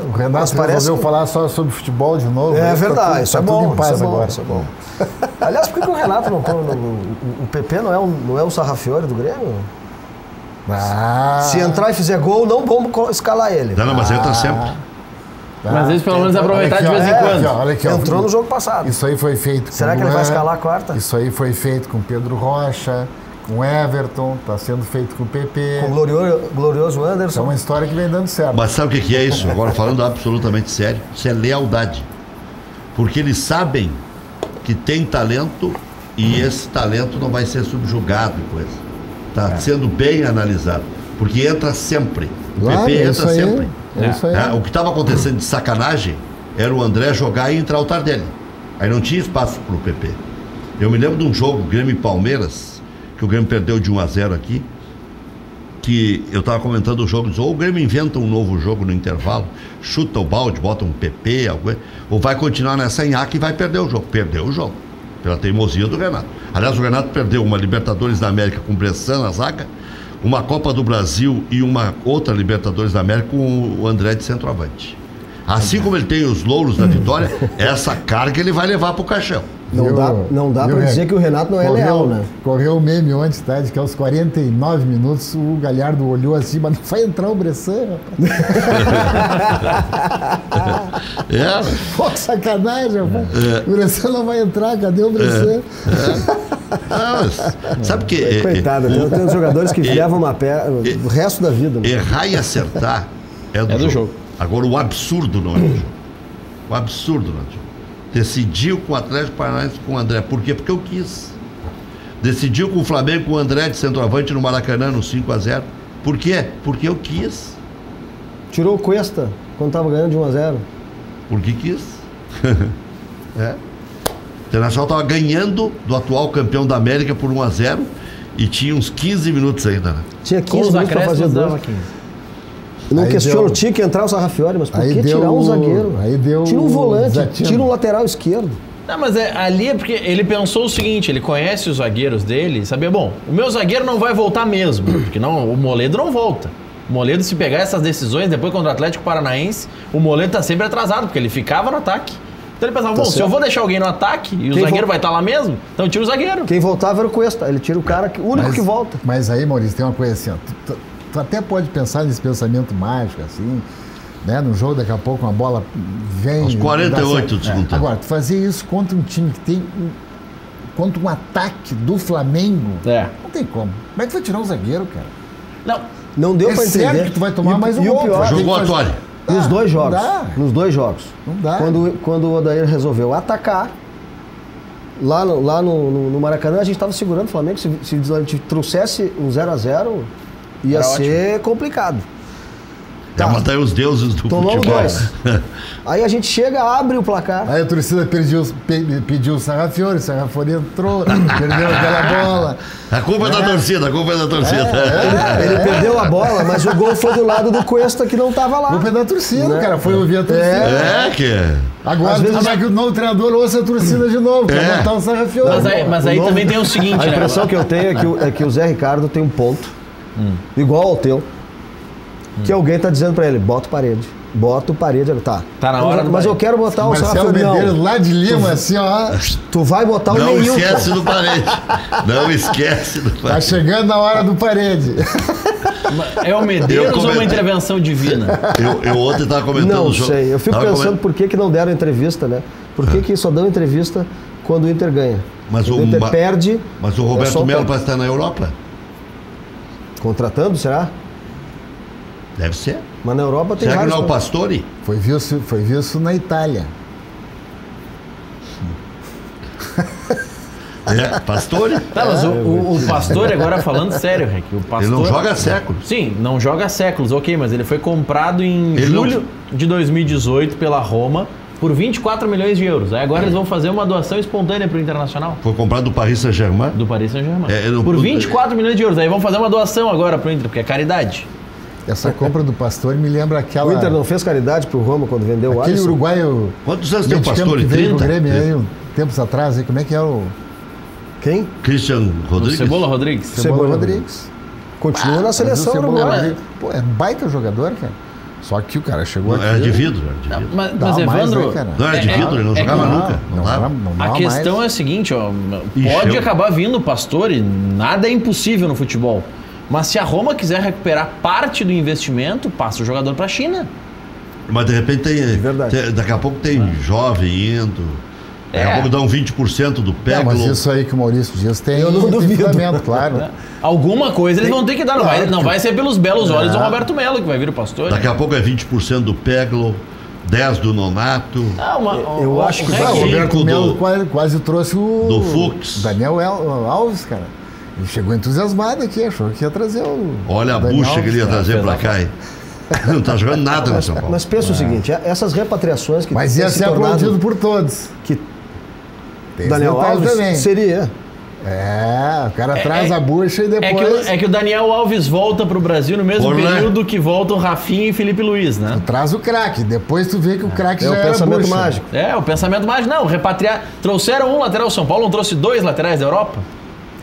O Renato resolveu falar só sobre futebol de novo. É verdade, isso é bom. Tudo em paz agora. Isso é bom. Aliás, por que o Renato não põe o PP não é o Sarrafiore do Grêmio? Se entrar e fizer gol, não vamos escalar ele. Não, mas entra sempre. Mas eles pelo menos aproveitar de vez em quando. Entrou no jogo passado. Isso aí foi feito. Será que ele vai escalar a quarta? Isso aí foi feito com Pedro Rocha, com Everton, está sendo feito com o PP. Com o glorioso Anderson. É uma história que vem dando certo. Mas sabe o que é isso? Agora falando absolutamente sério, isso é lealdade. Porque eles sabem que tem talento e esse talento não vai ser subjugado, coisa. Está sendo bem analisado. Porque entra sempre. O Claro, PP é entra isso aí. sempre. É isso aí. O que estava acontecendo de sacanagem era o André jogar e entrar o Tardelli. Aí não tinha espaço para o PP. Eu me lembro de um jogo, Grêmio e Palmeiras, que o Grêmio perdeu de 1-0 aqui, que eu estava comentando o jogo, ou o Grêmio inventa um novo jogo no intervalo, chuta o balde, bota um PP, ou vai continuar nessa nhaca e vai perder o jogo. Perdeu o jogo, pela teimosia do Renato. Aliás, o Renato perdeu uma Libertadores da América com Bressan na zaga, uma Copa do Brasil e uma outra Libertadores da América com o André de centroavante. Assim como ele tem os louros da vitória, essa carga ele vai levar para o caixão. Não dá para dizer que o Renato não é leal, né? Correu o meme ontem, tá? De que aos 49 minutos o Galhardo olhou assim, mas não vai entrar o Bressan, rapaz. Pô, que sacanagem, rapaz. O Bressan não vai entrar, cadê o Bressan? Sabe que... Coitado, tem uns jogadores que levam uma pé o resto da vida. Né? Errar e acertar é do jogo. Agora, o absurdo não é do jogo. O absurdo não é do jogo. Decidiu com o Atlético Paranaense com o André. Por quê? Porque eu quis. Decidiu com o Flamengo com o André de centroavante no Maracanã no 5-0. Por quê? Porque eu quis. Tirou o Cuesta quando estava ganhando de 1-0. Porque quis. O Internacional estava ganhando do atual campeão da América por 1-0 e tinha uns 15 minutos ainda. Né? Tinha 15 minutos para fazer 2. Não questiono, tinha que entrar o Sarrafiori, mas por que tirar um zagueiro? Tira um volante, tira um lateral esquerdo. Não, mas ali é porque ele pensou o seguinte, ele conhece os zagueiros dele e sabia, bom, o meu zagueiro não vai voltar mesmo, porque não, o Moledo não volta. O Moledo, se pegar essas decisões, depois contra o Atlético Paranaense, o Moledo tá sempre atrasado, porque ele ficava no ataque. Então ele pensava, se eu vou deixar alguém no ataque e o zagueiro vai estar lá mesmo, então tira o zagueiro. Quem voltava era o Cuesta, ele tira o cara, o único que volta. Mas aí, Maurício, tem uma coisa assim, ó, tu até pode pensar nesse pensamento mágico, assim, né? No jogo, daqui a pouco, uma bola vem... Aos 48 do segundo tempo. Agora, tu fazer isso contra um time que tem... contra um ataque do Flamengo, não tem como. Como é que tu vai tirar um zagueiro, cara? Não deu pra entender. É certo que tu vai tomar mais um gol. Jogou a toalha. Nos dois jogos. Nos dois jogos. Não dá. Quando o Odair resolveu atacar, lá no Maracanã, a gente estava segurando o Flamengo. Se a gente trouxesse um 0-0... ia ser complicado. Ia matar os deuses do futebol. 2. Aí a gente chega, abre o placar. Aí a torcida pediu o Sarrafiori entrou, perdeu aquela bola. A culpa é da torcida, Ele perdeu a bola, mas o gol foi do lado do Cuesta, que não estava lá. A culpa é da torcida, cara. Foi ouvir a torcida. Agora tu vai que o novo treinador ouça a torcida de novo, pra botar o Sarrafiori. Mas aí também tem o seguinte, a impressão que eu tenho é que o Zé Ricardo tem um ponto, igual ao teu, que alguém tá dizendo pra ele, bota o parede, tá na hora. Mas eu quero botar o Marcelo Medeiros lá de Lima, assim, ó. Tu vai botar o Não Neilton. esquece do parede. Não esquece do parede. Tá chegando na hora do parede. É o Medeiros ou uma intervenção divina? Eu ontem tava comentando não o jogo. Não sei, eu fico pensando por que não deram entrevista, né? Por que só dão entrevista quando o Inter ganha? Mas o Inter perde... Mas o Roberto Melo parece estar na Europa. Contratando, será? Deve ser. Mas na Europa tem vários... Será que não é o Pastore? Foi visto na Itália. Pastore? Tá, mas o Pastore, agora falando sério, Rick, o Pastore... Ele não joga há séculos. Sim, não joga há séculos, ok, mas ele foi comprado em julho de 2018 pela Roma por 24 milhões de euros. Aí agora eles vão fazer uma doação espontânea para o Internacional. Foi comprado do Paris Saint-Germain? Do Paris Saint-Germain. Por 24 milhões de euros. Aí vão fazer uma doação agora para o Inter, porque é caridade. Essa compra do Pastore me lembra aquela... O Inter não fez caridade pro Roma quando vendeu o Alisson? Aquele uruguaio... Quantos anos tem o Pastore? Que veio pro Grêmio aí, tempos atrás, aí, como é que é o... Quem? Christian Rodrigues. Cebola Rodrigues. Cebola Rodrigues. Continua na seleção uruguaia. Pô, é baita jogador, cara. Só que o cara chegou aqui... É de vidro. Mas Evandro... Não é de vidro, ele não jogava nunca. A questão é a seguinte, ó. Pode acabar vindo o Pastore, nada é impossível no futebol. Mas se a Roma quiser recuperar parte do investimento, passa o jogador para a China. Mas de repente daqui a pouco tem jovem indo. Daqui a pouco dá um 20% do Peglo. Mas isso aí que o Maurício diz tem fundamento, claro. Alguma coisa eles vão ter que dar. Não vai ser pelos belos olhos do Roberto Melo que vai vir o Pastore. Daqui a pouco é 20% do Peglo, 10% do Nonato. Eu acho que o Roberto Melo quase trouxe o do Fux. Daniel Alves, cara. Ele chegou entusiasmado aqui, achou que ia trazer o... Olha a bucha que ele ia trazer pra cá, hein? Não tá jogando nada no São Paulo. Mas pensa o seguinte, essas repatriações que... Mas ia ser aplaudido por todos. Que Tem Daniel Alves também. Seria. O cara traz a bucha e depois... É que o Daniel Alves volta pro Brasil no mesmo período que voltam o Rafinha e Felipe Luiz, né? Traz o craque, depois tu vê que o craque já o era pensamento bucha. mágico. O pensamento mágico. Não, repatriar... Trouxeram um lateral, São Paulo não trouxe 2 laterais da Europa?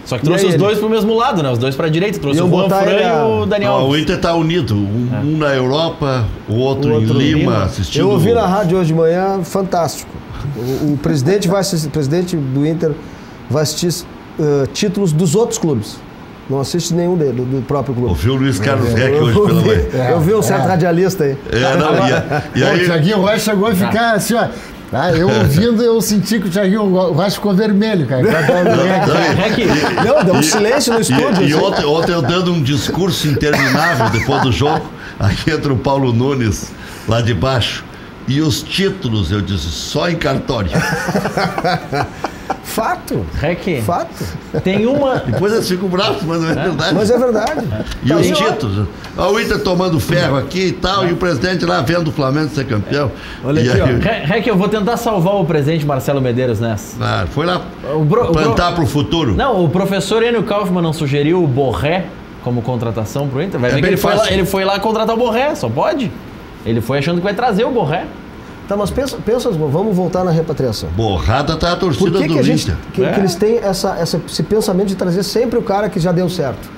Só que trouxe os dois pro mesmo lado, né? Os dois pra direita. Trouxe o Juan Fran e o Daniel Alves. O Inter tá unido. Um na Europa, o outro em Lima, assistindo... Eu ouvi na rádio hoje de manhã, fantástico. O presidente do Inter vai assistir títulos dos outros clubes. Não assiste nenhum dele, do próprio clube. Ouviu o Luiz Carlos Reck hoje pela manhã. Eu vi um certo radialista aí. E aí... O Thiaguinho Rocha chegou a ficar assim, ó. Eu ouvindo, eu senti que o Thiaguinho Rocha ficou vermelho, cara. Não, deu um silêncio no estúdio. E ontem eu dando um discurso interminável depois do jogo, aqui entra o Paulo Nunes, lá de baixo, e os títulos, eu disse, só em cartório. Fato. Fato. Tem uma... Depois eles ficam bravos, mas não é verdade. Mas é verdade. E os títulos. O Inter tomando ferro aqui e tal, e o presidente lá vendo o Flamengo ser campeão. Olha aqui, ó. Eu vou tentar salvar o presidente Marcelo Medeiros nessa. Foi lá plantar pro futuro. Não, o professor Enio Kaufmann não sugeriu o Borré como contratação pro Inter? Vai ver que ele foi lá contratar o Borré, só pode. Ele foi achando que vai trazer o Borré. Tá, mas pensa, vamos voltar na repatriação. Borrada tá a torcida do Inter. Que eles têm esse pensamento de trazer sempre o cara que já deu certo?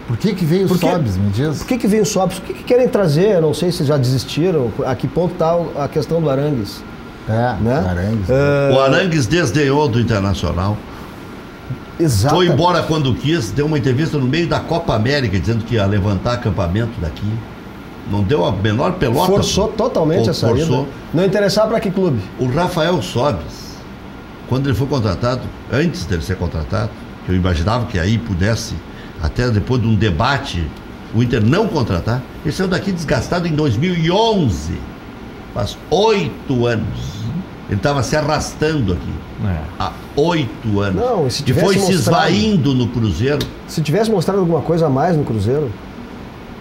Por que veio o Sobs, me diz? Por que veio o Sobs? O que querem trazer? Eu não sei se já desistiram. A que ponto está a questão do Arangues? Né? Arangues. O Arangues desdenhou do Internacional. Exato. Foi embora quando quis, deu uma entrevista no meio da Copa América dizendo que ia levantar acampamento daqui. Não deu a menor pelota. Forçou totalmente a saída. Não interessava para que clube? O Rafael Sobis, quando ele foi contratado, antes dele ser contratado, que eu imaginava que aí pudesse, até depois de um debate, o Inter não contratar, ele saiu daqui desgastado em 2011. Faz 8 anos. Ele estava se arrastando aqui. Há 8 anos. Não, e foi se esvaindo no Cruzeiro. Se tivesse mostrado alguma coisa a mais no Cruzeiro...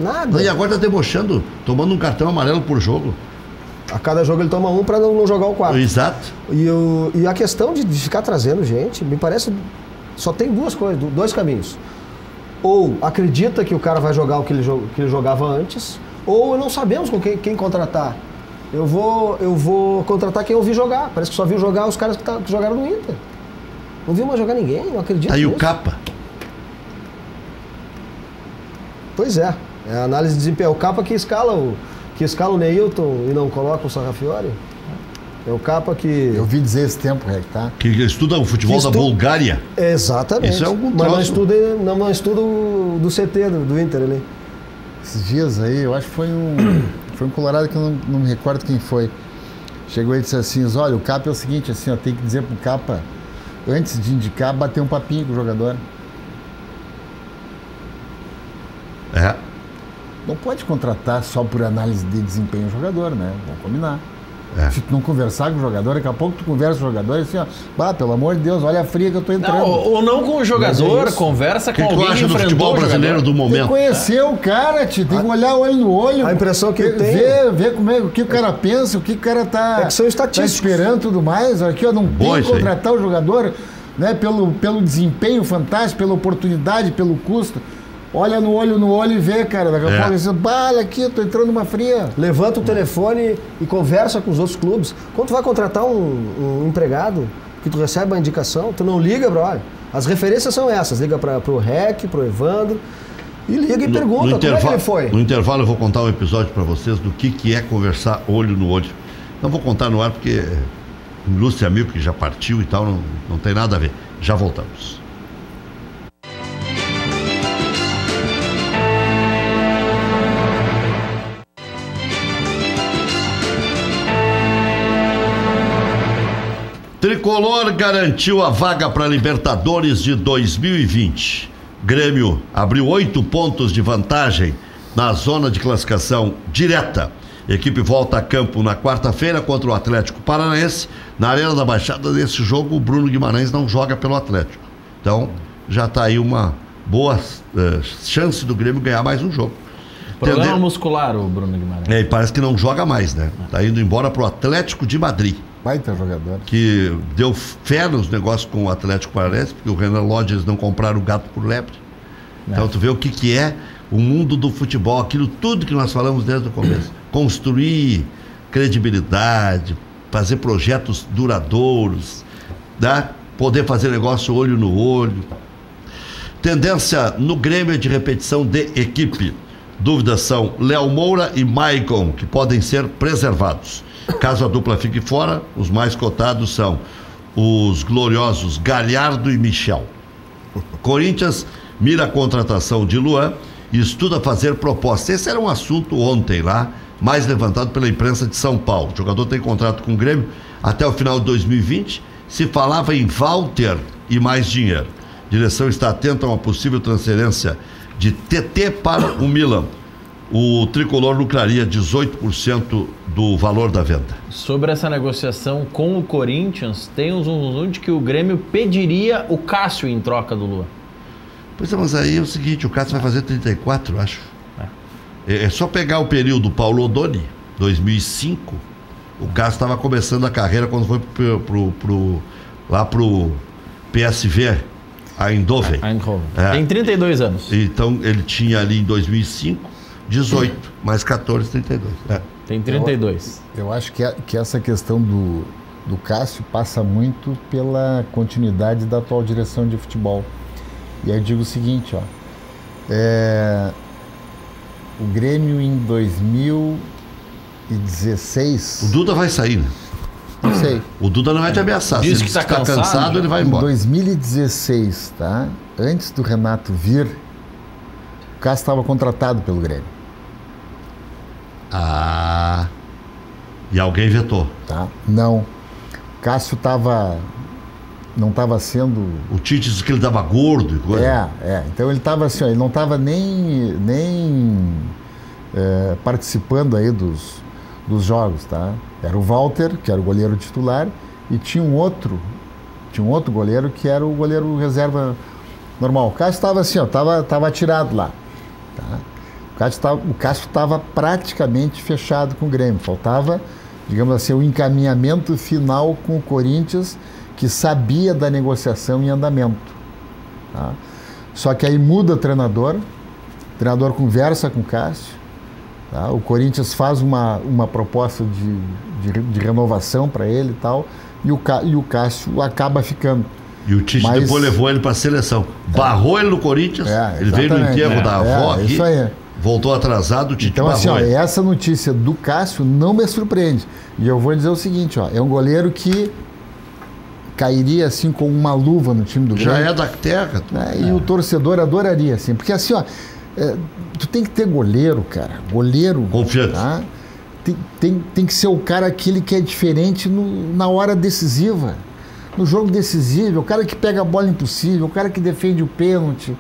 Nada. E agora tá debochando, tomando um cartão amarelo por jogo. A cada jogo ele toma um para não jogar o quarto. Exato. E a questão de ficar trazendo gente, me parece, só tem dois caminhos. Ou acredita que o cara vai jogar o que ele jogava antes, ou não sabemos com quem contratar. Eu vou contratar quem eu vi jogar. Parece que só viu jogar os caras que jogaram no Inter. Não viu mais jogar ninguém, não acredito. Aí o Capa. Pois é. É a análise de desempenho. É o Capa que escala o Neilton e não coloca o Sarrafiori. É o Capa que... Eu ouvi dizer esse tempo, tá? Que estuda o futebol da Bulgária. Exatamente. Isso é algum mas não estuda do CT do Inter ali. Esses dias aí, eu acho que foi um colorado que eu não me recordo quem foi. Chegou e disse assim, olha, o Capa é o seguinte, assim, ó, tem que dizer pro Capa, antes de indicar, bater um papinho com o jogador. Não pode contratar só por análise de desempenho do jogador, né? Vamos combinar. Se tu não conversar com o jogador, daqui a pouco tu conversa com o jogador e assim, ó, pelo amor de Deus, olha a fria que eu tô entrando. Não, ou não com o jogador, conversa com alguém que acha do futebol brasileiro do momento? Tem que conhecer o cara, tem que olhar olho no olho. A impressão que tem... Ver o que o cara pensa, o que o cara tá esperando e tudo mais. Aqui, ó, não tem que contratar o jogador, né, pelo desempenho fantástico, pela oportunidade, pelo custo. Olha no olho e vê, cara. Daqui a pouco você olha aqui, tô entrando numa fria. Levanta o telefone e conversa com os outros clubes. Quando tu vai contratar um empregado, que tu recebe uma indicação, tu não liga, brother. As referências são essas. Liga pro Rec, pro Evandro, e liga e pergunta como é que ele foi. No intervalo eu vou contar um episódio para vocês do que é conversar olho no olho. Não vou contar no ar porque um ilustre amigo que já partiu e tal, não tem nada a ver. Já voltamos. Tricolor garantiu a vaga para Libertadores de 2020. Grêmio abriu 8 pontos de vantagem na zona de classificação direta. A equipe volta a campo na quarta-feira contra o Atlético Paranaense. Na Arena da Baixada, nesse jogo, o Bruno Guimarães não joga pelo Atlético. Então, já está aí uma boa chance do Grêmio ganhar mais um jogo. Problema muscular, o Bruno Guimarães. E parece que não joga mais, né? Tá indo embora pro Atlético de Madrid. Baita jogador. Que deu fé nos negócios com o Atlético Paranaense, porque o Renan Lodge, eles não compraram o gato por lebre. Então tu vê o que é o mundo do futebol, aquilo tudo que nós falamos desde o começo. Construir credibilidade, fazer projetos duradouros, né? Poder fazer negócio olho no olho. Tendência no Grêmio de repetição de equipe. Dúvidas são Léo Moura e Maicon, que podem ser preservados. Caso a dupla fique fora, os mais cotados são os gloriosos Galhardo e Michel. Corinthians mira a contratação de Luan e estuda fazer proposta. Esse era um assunto ontem lá, mais levantado pela imprensa de São Paulo. O jogador tem contrato com o Grêmio até o final de 2020. Se falava em Walter e mais dinheiro. A direção está atenta a uma possível transferência de TT para o Milan. O tricolor lucraria 18% do valor da venda. Sobre essa negociação com o Corinthians, tem um zoom de que o Grêmio pediria o Cássio em troca do Luan. Pois é, mas aí é o seguinte, o Cássio vai fazer 34, acho. É só pegar o período Paulo Odoni, 2005. O Cássio estava começando a carreira quando foi lá pro PSV, Eindhoven. Tem 32 anos. Então ele tinha ali em 2005 18, mais 14, 32. Tem 32. Eu acho que essa questão do Cássio passa muito pela continuidade da atual direção de futebol. E aí eu digo o seguinte, ó. O Grêmio em 2016... O Duda vai sair, né? Não sei. O Duda não é de ameaçar. Diz Se que ele está cansado, ele vai embora. Em 2016, tá? Antes do Renato vir, o Cássio estava contratado pelo Grêmio. E alguém vetou. Tá? Não. O Cássio não estava sendo... O Tite disse que ele dava gordo e coisa. Então ele estava assim, ó, ele não estava nem participando aí dos jogos, tá? Era o Walter, que era o goleiro titular, e tinha um outro goleiro que era o goleiro reserva normal. O Cássio estava assim, ó, estava atirado lá, tá? O Cássio estava praticamente fechado com o Grêmio. Faltava, digamos assim, o encaminhamento final com o Corinthians, que sabia da negociação em andamento. Tá? Só que aí muda o treinador conversa com o Cássio, tá? O Corinthians faz uma proposta de renovação para ele e tal, e o Cássio acaba ficando. E o Tite depois levou ele para a seleção. Barrou ele no Corinthians, ele veio no enterro da avó aqui. Isso aí. Voltou atrasado, o Tite então, assim, ó, essa notícia do Cássio não me surpreende. E eu vou dizer o seguinte, ó, é um goleiro que cairia assim com uma luva no time do Grêmio. Já é da terra. Né? E o torcedor adoraria, assim. Porque assim, ó, tu tem que ter goleiro, cara. Goleiro. Confiante. Tá? Tem que ser o cara aquele que é diferente na hora decisiva. No jogo decisivo, o cara que pega a bola impossível, o cara que defende o pênalti.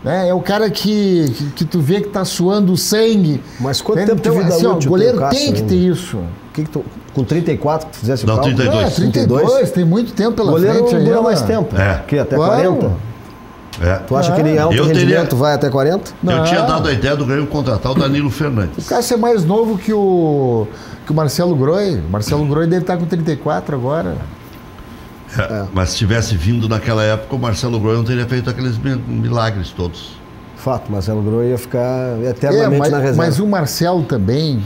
Né? É o cara que tu vê que tá suando o sangue. Mas quanto tempo de vida assim, ó, útil o goleiro tem tem que ter isso. Com 34 que fizesse o cálculo? 32. 32, tem muito tempo pela frente. O goleiro dura mais tempo. Que até 40? Tu acha que ele em alto rendimento vai até 40? Eu tinha dado a ideia do Grêmio contratar o Danilo Fernandes. O Cássio é mais novo que o Marcelo Groi. O Marcelo Groi deve estar com 34 agora. Mas se tivesse vindo naquela época, o Marcelo Groi não teria feito aqueles milagres todos. Fato, Marcelo Groi ia ficar eternamente na reserva. Mas o Marcelo também...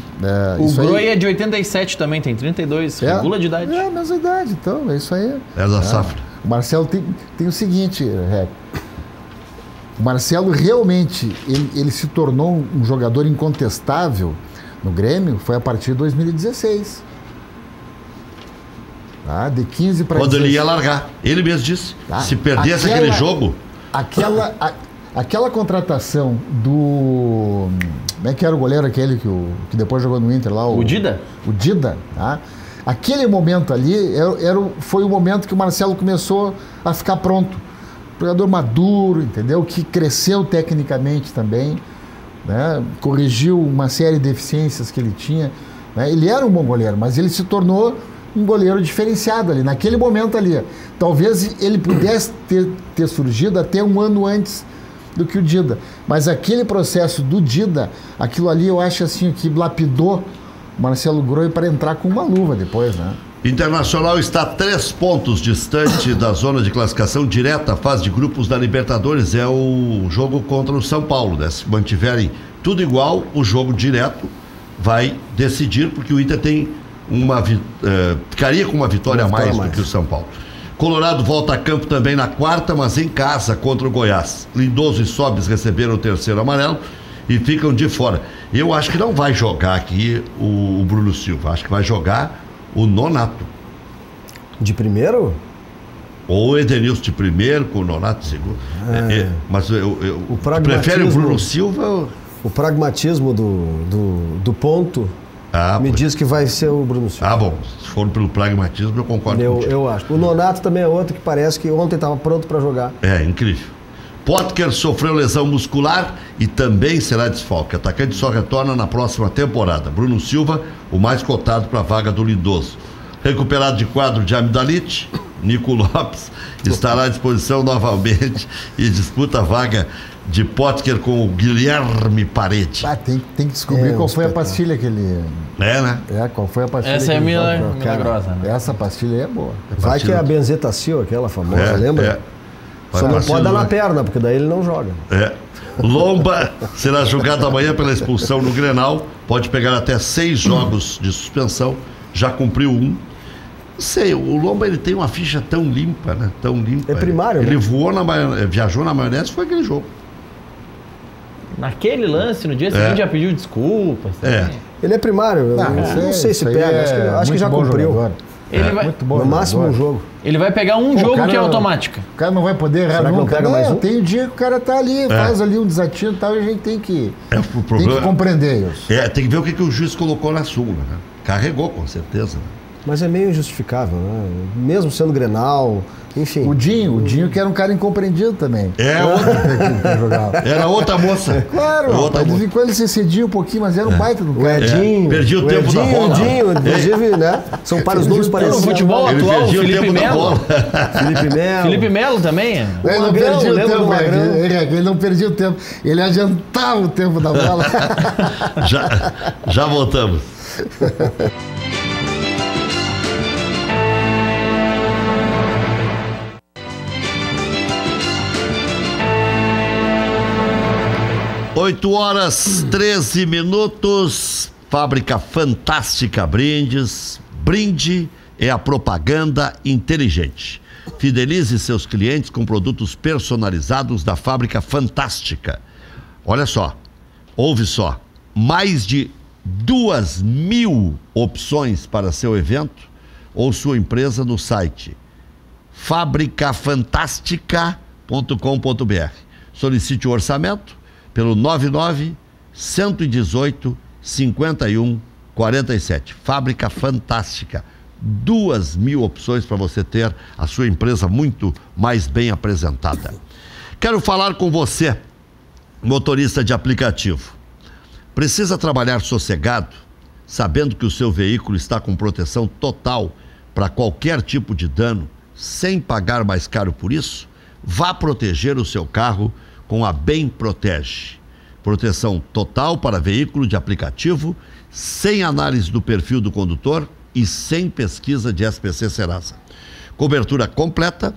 o Groi é de 87 também, tem 32, regula de idade. É a mesma idade, então, é isso aí. É da safra. O Marcelo tem o seguinte, o Marcelo realmente, ele se tornou um jogador incontestável no Grêmio, foi a partir de 2016. De 15 para 16. Quando ele ia largar. Ele mesmo disse. Se perdesse aquele jogo... Aquela contratação do... Como é que era o goleiro aquele que depois jogou no Inter lá? O Dida? O Dida, tá? Aquele momento ali foi o momento que o Marcelo começou a ficar pronto. Jogador maduro, entendeu? Que cresceu tecnicamente também, né? Corrigiu uma série de deficiências que ele tinha. Né? Ele era um bom goleiro, mas ele se tornou um goleiro diferenciado ali, naquele momento ali. Talvez ele pudesse ter surgido até um ano antes do que o Dida. Mas aquele processo do Dida, aquilo ali eu acho assim que lapidou o Marcelo Groi para entrar com uma luva depois, né? Internacional está 3 pontos distante da zona de classificação direta à fase de grupos da Libertadores. É o jogo contra o São Paulo, né? Se mantiverem tudo igual, o jogo direto vai decidir, porque o Inter tem ficaria com uma vitória a mais do que o São Paulo. Colorado volta a campo também na quarta, mas em casa contra o Goiás. Lindoso e Sobis receberam o 3º amarelo e ficam de fora. Eu acho que não vai jogar aqui o Bruno Silva, acho que vai jogar o Nonato. De primeiro? Ou o Edenilson de primeiro, com o Nonato de segundo. Mas eu prefere o Bruno Silva? O pragmatismo do ponto me diz que vai ser o Bruno Silva. Ah, bom. Se for pelo pragmatismo, eu concordo contigo. Eu acho. O Nonato também é outro que parece que ontem estava pronto para jogar. É, incrível. Potker sofreu lesão muscular e também será desfalque. Atacante só retorna na próxima temporada. Bruno Silva, o mais cotado para a vaga do Lindoso. Recuperado de quadro de amidalite, Nico Lopes estará à disposição novamente e disputa a vaga de Potker com o Guilherme Parede. Tem que descobrir qual foi a pastilha que ele... né? Qual foi a pastilha essa que ele milagrosa, né? Essa pastilha aí é boa. Vai que é a benzetacil, aquela famosa, lembra? Só não pode dar na perna, porque daí ele não joga. Lomba será julgado amanhã pela expulsão no Grenal. Pode pegar até 6 jogos de suspensão. Já cumpriu 1. Não sei, o Lomba ele tem uma ficha tão limpa, né? Tão limpa. É primário, ele né? voou viajou na maionese, foi aquele jogo. Naquele lance, no dia seguinte já pediu desculpas. Ele é primário. Não sei se pega. Acho que já cumpriu. Ele vai, muito bom, no máximo um jogo. Ele vai pegar um jogo que é automática. O cara não vai poder errar nunca. Pega mais um? Tem um dia que o cara tá ali, faz ali um desatino e tal, e a gente tem que compreender isso. Tem que ver o que o juiz colocou na súmula, né? Carregou, com certeza. Né? Mas é meio injustificável, né? Mesmo sendo Grenal, enfim. O Dinho que era um cara incompreendido também. Era outra moça. Claro, de vez em quando ele se cedia um pouquinho, mas era um baita do cara. O Edinho. Perdia o tempo da bola. O Dinho, inclusive, né? São para os nomes parecidos. No futebol atual, Felipe Melo. Felipe Melo também. Ele não perdia o tempo, ele não perdia o tempo. Ele adiantava o tempo da bola. Já voltamos. Oito horas, 13 minutos. Fábrica Fantástica Brindes. Brinde é a propaganda inteligente. Fidelize seus clientes com produtos personalizados da Fábrica Fantástica. Olha só, ouve só, mais de 2.000 opções para seu evento ou sua empresa no site fabricafantástica.com.br. Solicite o orçamento pelo 99-118-5147. Fábrica Fantástica. 2.000 opções para você ter a sua empresa muito mais bem apresentada. Quero falar com você, motorista de aplicativo. Precisa trabalhar sossegado, sabendo que o seu veículo está com proteção total para qualquer tipo de dano, sem pagar mais caro por isso? Vá proteger o seu carro com a Bem Protege. Proteção total para veículo de aplicativo, sem análise do perfil do condutor e sem pesquisa de SPC Serasa. Cobertura completa,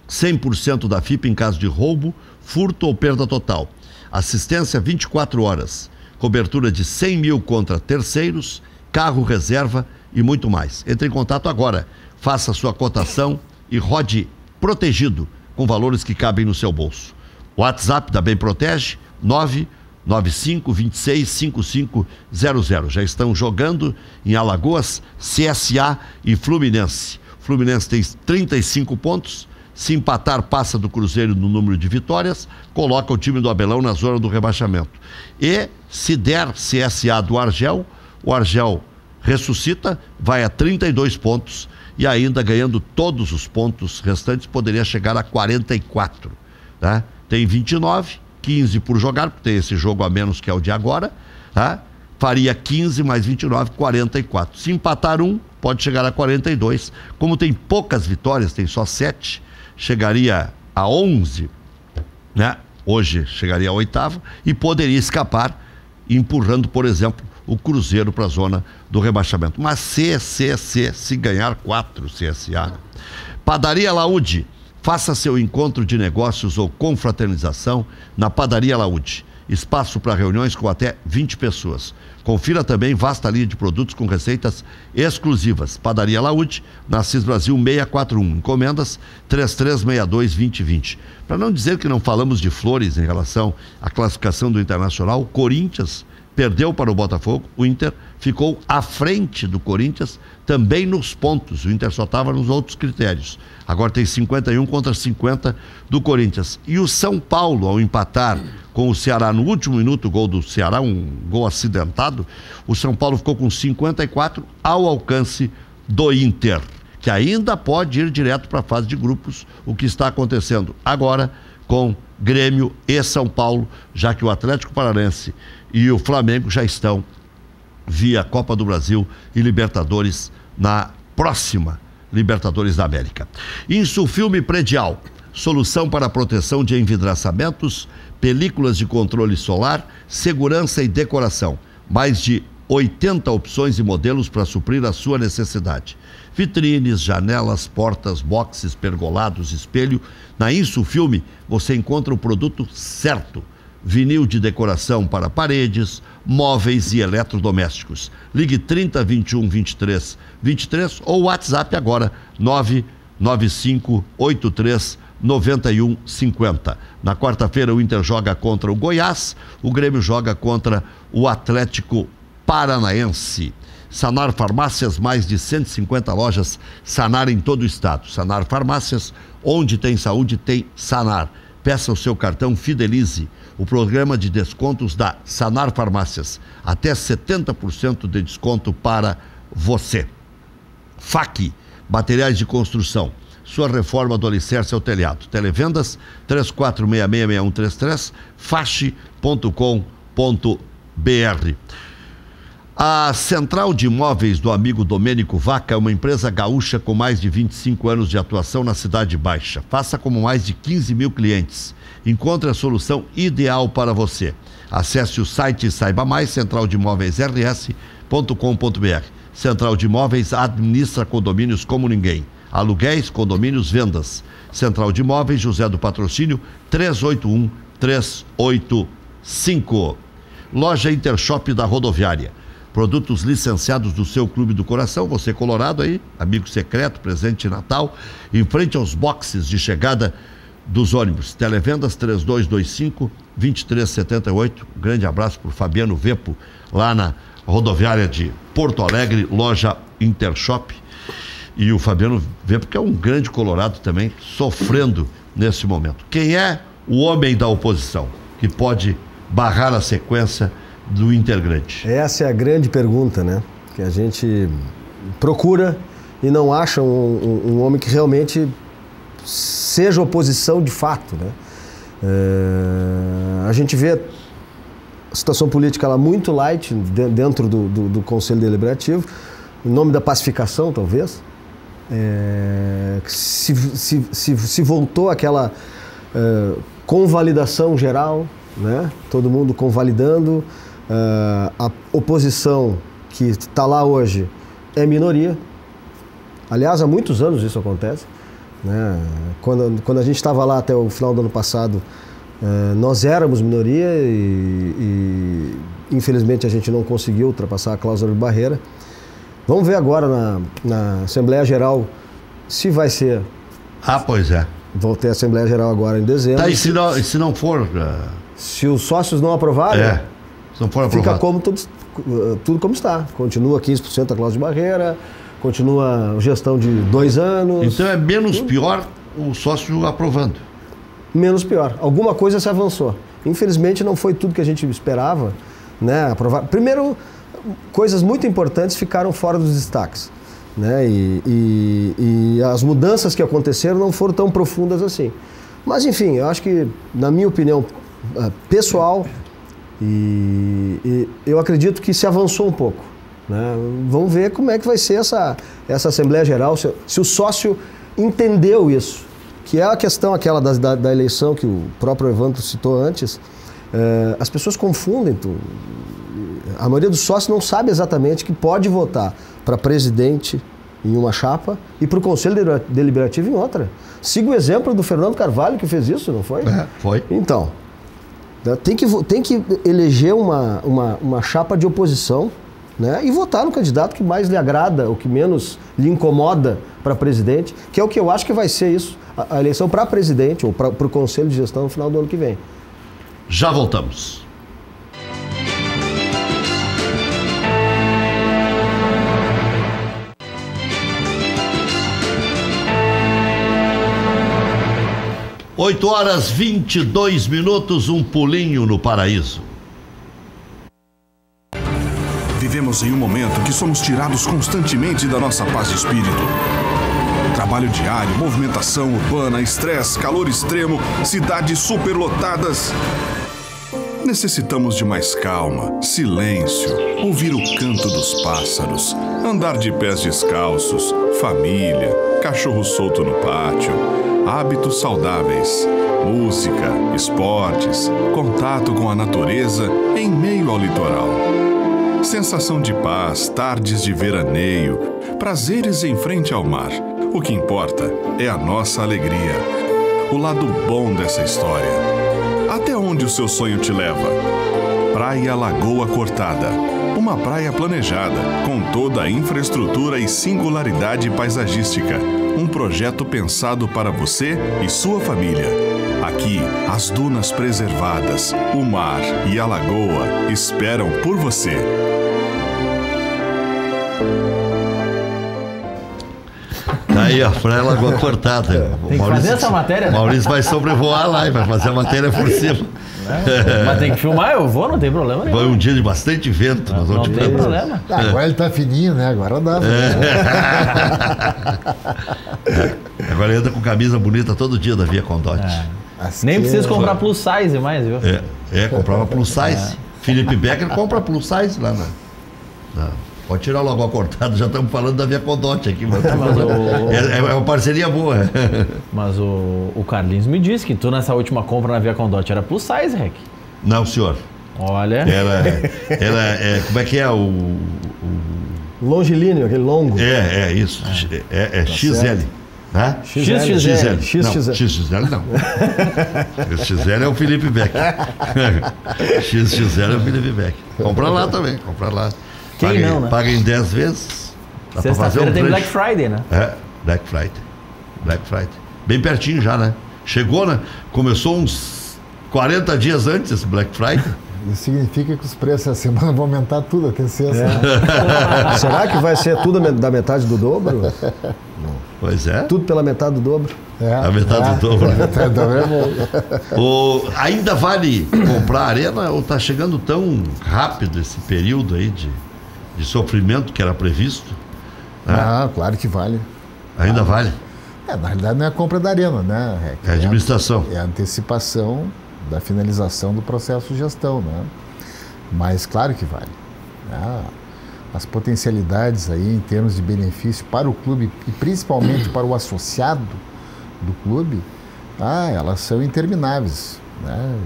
100% da FIP em caso de roubo, furto ou perda total. Assistência 24 horas. Cobertura de 100 mil contra terceiros, carro reserva e muito mais. Entre em contato agora. Faça sua cotação e rode protegido com valores que cabem no seu bolso. WhatsApp da Bem Protege, 995-26-5500. Já estão jogando em Alagoas, CSA e Fluminense. Fluminense tem 35 pontos. Se empatar, passa do Cruzeiro no número de vitórias, coloca o time do Abelão na zona do rebaixamento. E se der CSA do Argel, o Argel ressuscita, vai a 32 pontos e ainda ganhando todos os pontos restantes poderia chegar a 44, tá? Tem 29, 15 por jogar, porque tem esse jogo a menos que é o de agora, tá? Faria 15 mais 29, 44. Se empatar um, pode chegar a 42. Como tem poucas vitórias, tem só 7, chegaria a 11, né? hoje chegaria à 8ª, e poderia escapar empurrando, por exemplo, o Cruzeiro para a zona do rebaixamento. Mas se ganhar 4 CSA. Padaria Laúde, faça seu encontro de negócios ou confraternização na Padaria Laúde. Espaço para reuniões com até 20 pessoas. Confira também vasta linha de produtos com receitas exclusivas. Padaria Laúde, na Assis Brasil 641. Encomendas 3362-2020. Para não dizer que não falamos de flores em relação à classificação do Internacional, o Corinthians perdeu para o Botafogo, o Inter ficou à frente do Corinthians também nos pontos. O Inter só estava nos outros critérios. Agora tem 51 contra 50 do Corinthians. E o São Paulo, ao empatar com o Ceará no último minuto, o gol do Ceará, um gol acidentado, o São Paulo ficou com 54 ao alcance do Inter, que ainda pode ir direto para a fase de grupos, o que está acontecendo agora com Grêmio e São Paulo, já que o Atlético Paranaense e o Flamengo já estão via Copa do Brasil e Libertadores na próxima Libertadores da América. Insufilme Predial, solução para a proteção de envidraçamentos, películas de controle solar, segurança e decoração. Mais de 80 opções e modelos para suprir a sua necessidade. Vitrines, janelas, portas, boxes, pergolados, espelho. Na Insufilme você encontra o produto certo. Vinil de decoração para paredes, móveis e eletrodomésticos. Ligue 30 21 23 23 ou WhatsApp agora 995 83 91 50. Na quarta-feira o Inter joga contra o Goiás, o Grêmio joga contra o Atlético Paranaense. Sanar Farmácias, mais de 150 lojas Sanar em todo o estado. Sanar Farmácias, onde tem saúde tem Sanar. Peça o seu cartão Fidelize, o programa de descontos da Sanar Farmácias. Até 70% de desconto para você. FAC, materiais de construção. Sua reforma do alicerce ao telhado. Televendas 34666133, fache.com.br. A Central de Imóveis do amigo Domênico Vaca é uma empresa gaúcha com mais de 25 anos de atuação na Cidade Baixa. Faça como mais de 15 mil clientes. Encontre a solução ideal para você. Acesse o site e saiba mais, centraldemóveisrs.com.br. Central de Imóveis administra condomínios como ninguém. Aluguéis, condomínios, vendas. Central de Imóveis, José do Patrocínio, 381-385. Loja Intershop da Rodoviária. Produtos licenciados do seu Clube do Coração. Você colorado aí, amigo secreto, presente de Natal, em frente aos boxes de chegada dos ônibus. Televendas 3225-2378. Grande abraço para o Fabiano Vepo, lá na rodoviária de Porto Alegre, loja Intershop. E o Fabiano Vepo, que é um grande colorado também, sofrendo nesse momento. Quem é o homem da oposição que pode barrar a sequência do Intergrande? Essa é a grande pergunta, né? Que a gente procura e não acha um homem que realmente seja oposição de fato, né? A gente vê a situação política lá muito light dentro do Conselho Deliberativo, em nome da pacificação, talvez. Se voltou aquela convalidação geral, né? Todo mundo convalidando. A oposição que está lá hoje é minoria. Aliás, há muitos anos isso acontece, né? Quando a gente estava lá até o final do ano passado, nós éramos minoria e infelizmente a gente não conseguiu ultrapassar a cláusula de barreira. Vamos ver agora na Assembleia Geral se vai ser. Ah, pois é. Vou ter a Assembleia Geral agora em dezembro. Tá, e se não for... Se os sócios não aprovarem, se não for aprovado, fica como tudo como está. Continua 15% a cláusula de barreira, continua gestão de 2 anos. Então é menos pior o sócio aprovando. Menos pior. Alguma coisa se avançou. Infelizmente não foi tudo que a gente esperava, né? Aprovar. Primeiro, coisas muito importantes ficaram fora dos destaques, né? E as mudanças que aconteceram não foram tão profundas assim. Mas enfim, eu acho que, na minha opinião pessoal, e eu acredito que se avançou um pouco, né? Vamos ver como é que vai ser essa Assembleia Geral, se o sócio entendeu isso, que é a questão aquela da eleição que o próprio Evandro citou antes. As pessoas confundem. A maioria dos sócios não sabe exatamente que pode votar para presidente em uma chapa e para o Conselho Deliberativo em outra. Siga o exemplo do Fernando Carvalho, que fez isso, não foi? Foi. Então, tem que eleger uma chapa de oposição, né, e votar no candidato que mais lhe agrada, o que menos lhe incomoda para presidente, que é o que eu acho que vai ser isso, a eleição para presidente ou para o Conselho de Gestão no final do ano que vem. Já voltamos. Oito horas 22 minutos, um pulinho no paraíso. Vivemos em um momento que somos tirados constantemente da nossa paz de espírito. Trabalho diário, movimentação urbana, estresse, calor extremo, cidades superlotadas. Necessitamos de mais calma, silêncio, ouvir o canto dos pássaros, andar de pés descalços, família, cachorro solto no pátio, hábitos saudáveis, música, esportes, contato com a natureza em meio ao litoral. Sensação de paz, tardes de veraneio, prazeres em frente ao mar. O que importa é a nossa alegria, o lado bom dessa história. Até onde o seu sonho te leva? Praia Lagoa Cortada. Uma praia planejada, com toda a infraestrutura e singularidade paisagística. Um projeto pensado para você e sua família. Aqui, as dunas preservadas, o mar e a lagoa esperam por você. Aí a Praia Lagoa Cortada. Tem que fazer essa matéria, né? Maurício vai sobrevoar lá e vai fazer a matéria por cima. Mas tem que filmar, eu vou, não tem problema nenhum. Foi um dia de bastante vento. Não tem problema. Agora ele tá fininho, né? Agora dá. Agora ele anda com camisa bonita todo dia da Via Condote. Nem precisa comprar plus size mais, viu? Comprava plus size. Felipe Becker compra plus size lá pode tirar logo a cortada, já estamos falando da Via Condote aqui. Mas é uma parceria boa. Mas o Carlinhos me disse que tu nessa última compra na Via Condote era plus size, Rec. Não, senhor. Olha. Como é que é o longilíneo, aquele longo. Isso. É XL. Né? XXL não. XXL é o Felipe Becker. XXL é o Felipe Becker. Compra lá também, compra lá. Quem não, né? Paga em 10 vezes. Sexta-feira tem Black Friday, né? Black Friday. Bem pertinho já, né? Chegou, né? Começou uns 40 dias antes esse Black Friday. Isso significa que os preços essa semana vão aumentar tudo até sexta. Será que vai ser tudo da metade do dobro? Pois é. Tudo pela metade do dobro? A metade do dobro. A metade do dobro é bom. Ainda vale comprar a arena ou está chegando tão rápido esse período aí de sofrimento que era previsto? Claro que vale. Ainda vale? Na realidade não é a compra da arena, né? É a administração. É a antecipação da finalização do processo de gestão, né? Mas claro que vale. As potencialidades aí em termos de benefício para o clube e principalmente para o associado do clube, elas são intermináveis, né?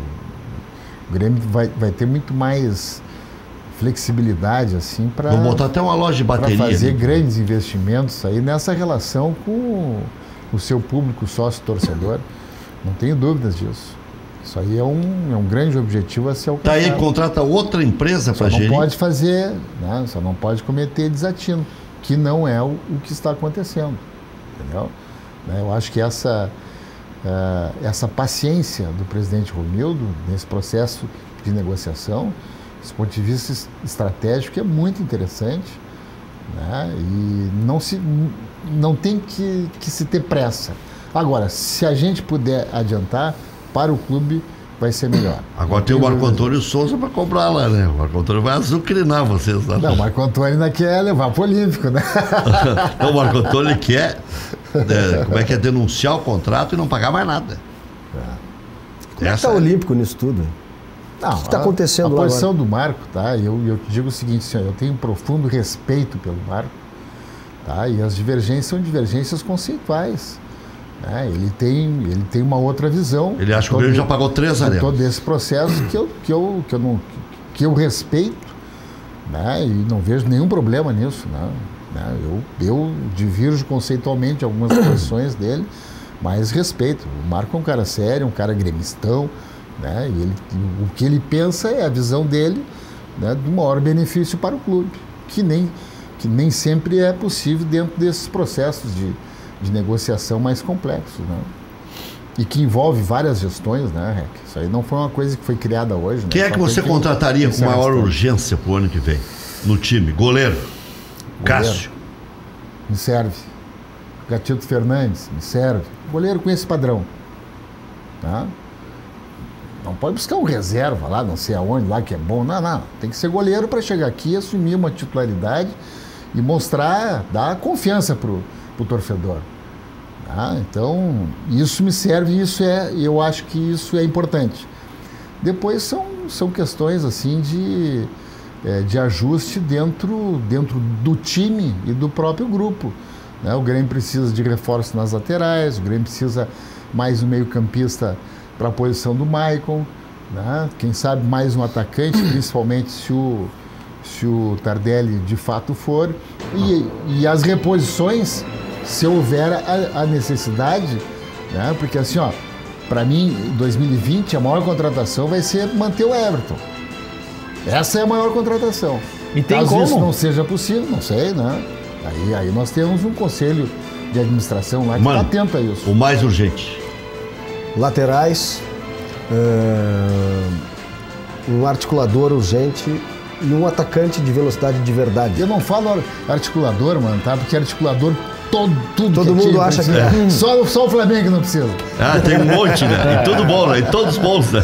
O Grêmio vai ter muito mais flexibilidade assim para botar até uma loja de bateria, fazer grandes investimentos aí nessa relação com o seu público sócio-torcedor. Não tenho dúvidas disso. Isso aí é um grande objetivo a ser alcançado. Daí contrata outra empresa para gerir. Não pode fazer, né? Só não pode cometer desatino, que não é o que está acontecendo, entendeu? Eu acho que essa paciência do presidente Romildo nesse processo de negociação, desse ponto de vista estratégico, é muito interessante, né? E não tem que se ter pressa. Agora, se a gente puder adiantar, para o clube vai ser melhor. Agora tem o Marco Antônio Souza para comprar lá, né? O Marco Antônio vai azucrinar vocês lá. Não, o Marco Antônio ainda quer levar para o Olímpico, né? Não, o Marco Antônio quer denunciar o contrato e não pagar mais nada. Como é que está o Olímpico nisso tudo? Não, o que está acontecendo lá agora? A posição agora? do Marco, tá? Eu te digo o seguinte, senhor, eu tenho um profundo respeito pelo Marco, tá? E as divergências são divergências conceituais, Ele tem uma outra visão. Ele acha que o Grêmio já pagou 3 arenas. Todo esse processo que eu respeito, né? E não vejo nenhum problema nisso, né? Eu divirjo conceitualmente algumas posições dele, mas respeito. O Marco é um cara sério, um cara gremistão, né? E o que ele pensa é a visão dele, né, do maior benefício para o clube, que nem sempre é possível dentro desses processos de negociação mais complexos, né? E que envolve várias gestões, né, Rec? Isso aí não foi uma coisa que foi criada hoje. Né? Quem é que você contrataria com maior urgência para o ano que vem no time? Goleiro. Cássio. Me serve. Gatito Fernandes, me serve. Goleiro com esse padrão. Tá? Não pode buscar um reserva lá, não sei aonde, lá que é bom. Não. Tem que ser goleiro para chegar aqui, assumir uma titularidade e mostrar, dar confiança pro torcedor. Tá? Então, isso me serve, eu acho que isso é importante. Depois são questões assim de ajuste dentro do time e do próprio grupo. Né? O Grêmio precisa de reforço nas laterais, o Grêmio precisa mais um meio-campista para a posição do Maicon, né? Quem sabe mais um atacante, principalmente se o Tardelli de fato for. E as reposições, se houver a necessidade, né? Porque assim, para mim, em 2020, a maior contratação vai ser manter o Everton. Essa é a maior contratação. E tem Caso como? isso não seja possível, não sei, né? Aí nós temos um conselho de administração lá que está atento a isso. O mais urgente. Laterais, um articulador urgente e um atacante de velocidade de verdade. Eu não falo articulador, mano, tá? Porque articulador todo mundo acha que é. Só o Flamengo não precisa. Tem um monte, né? E tudo bom, né? E todos bons, né?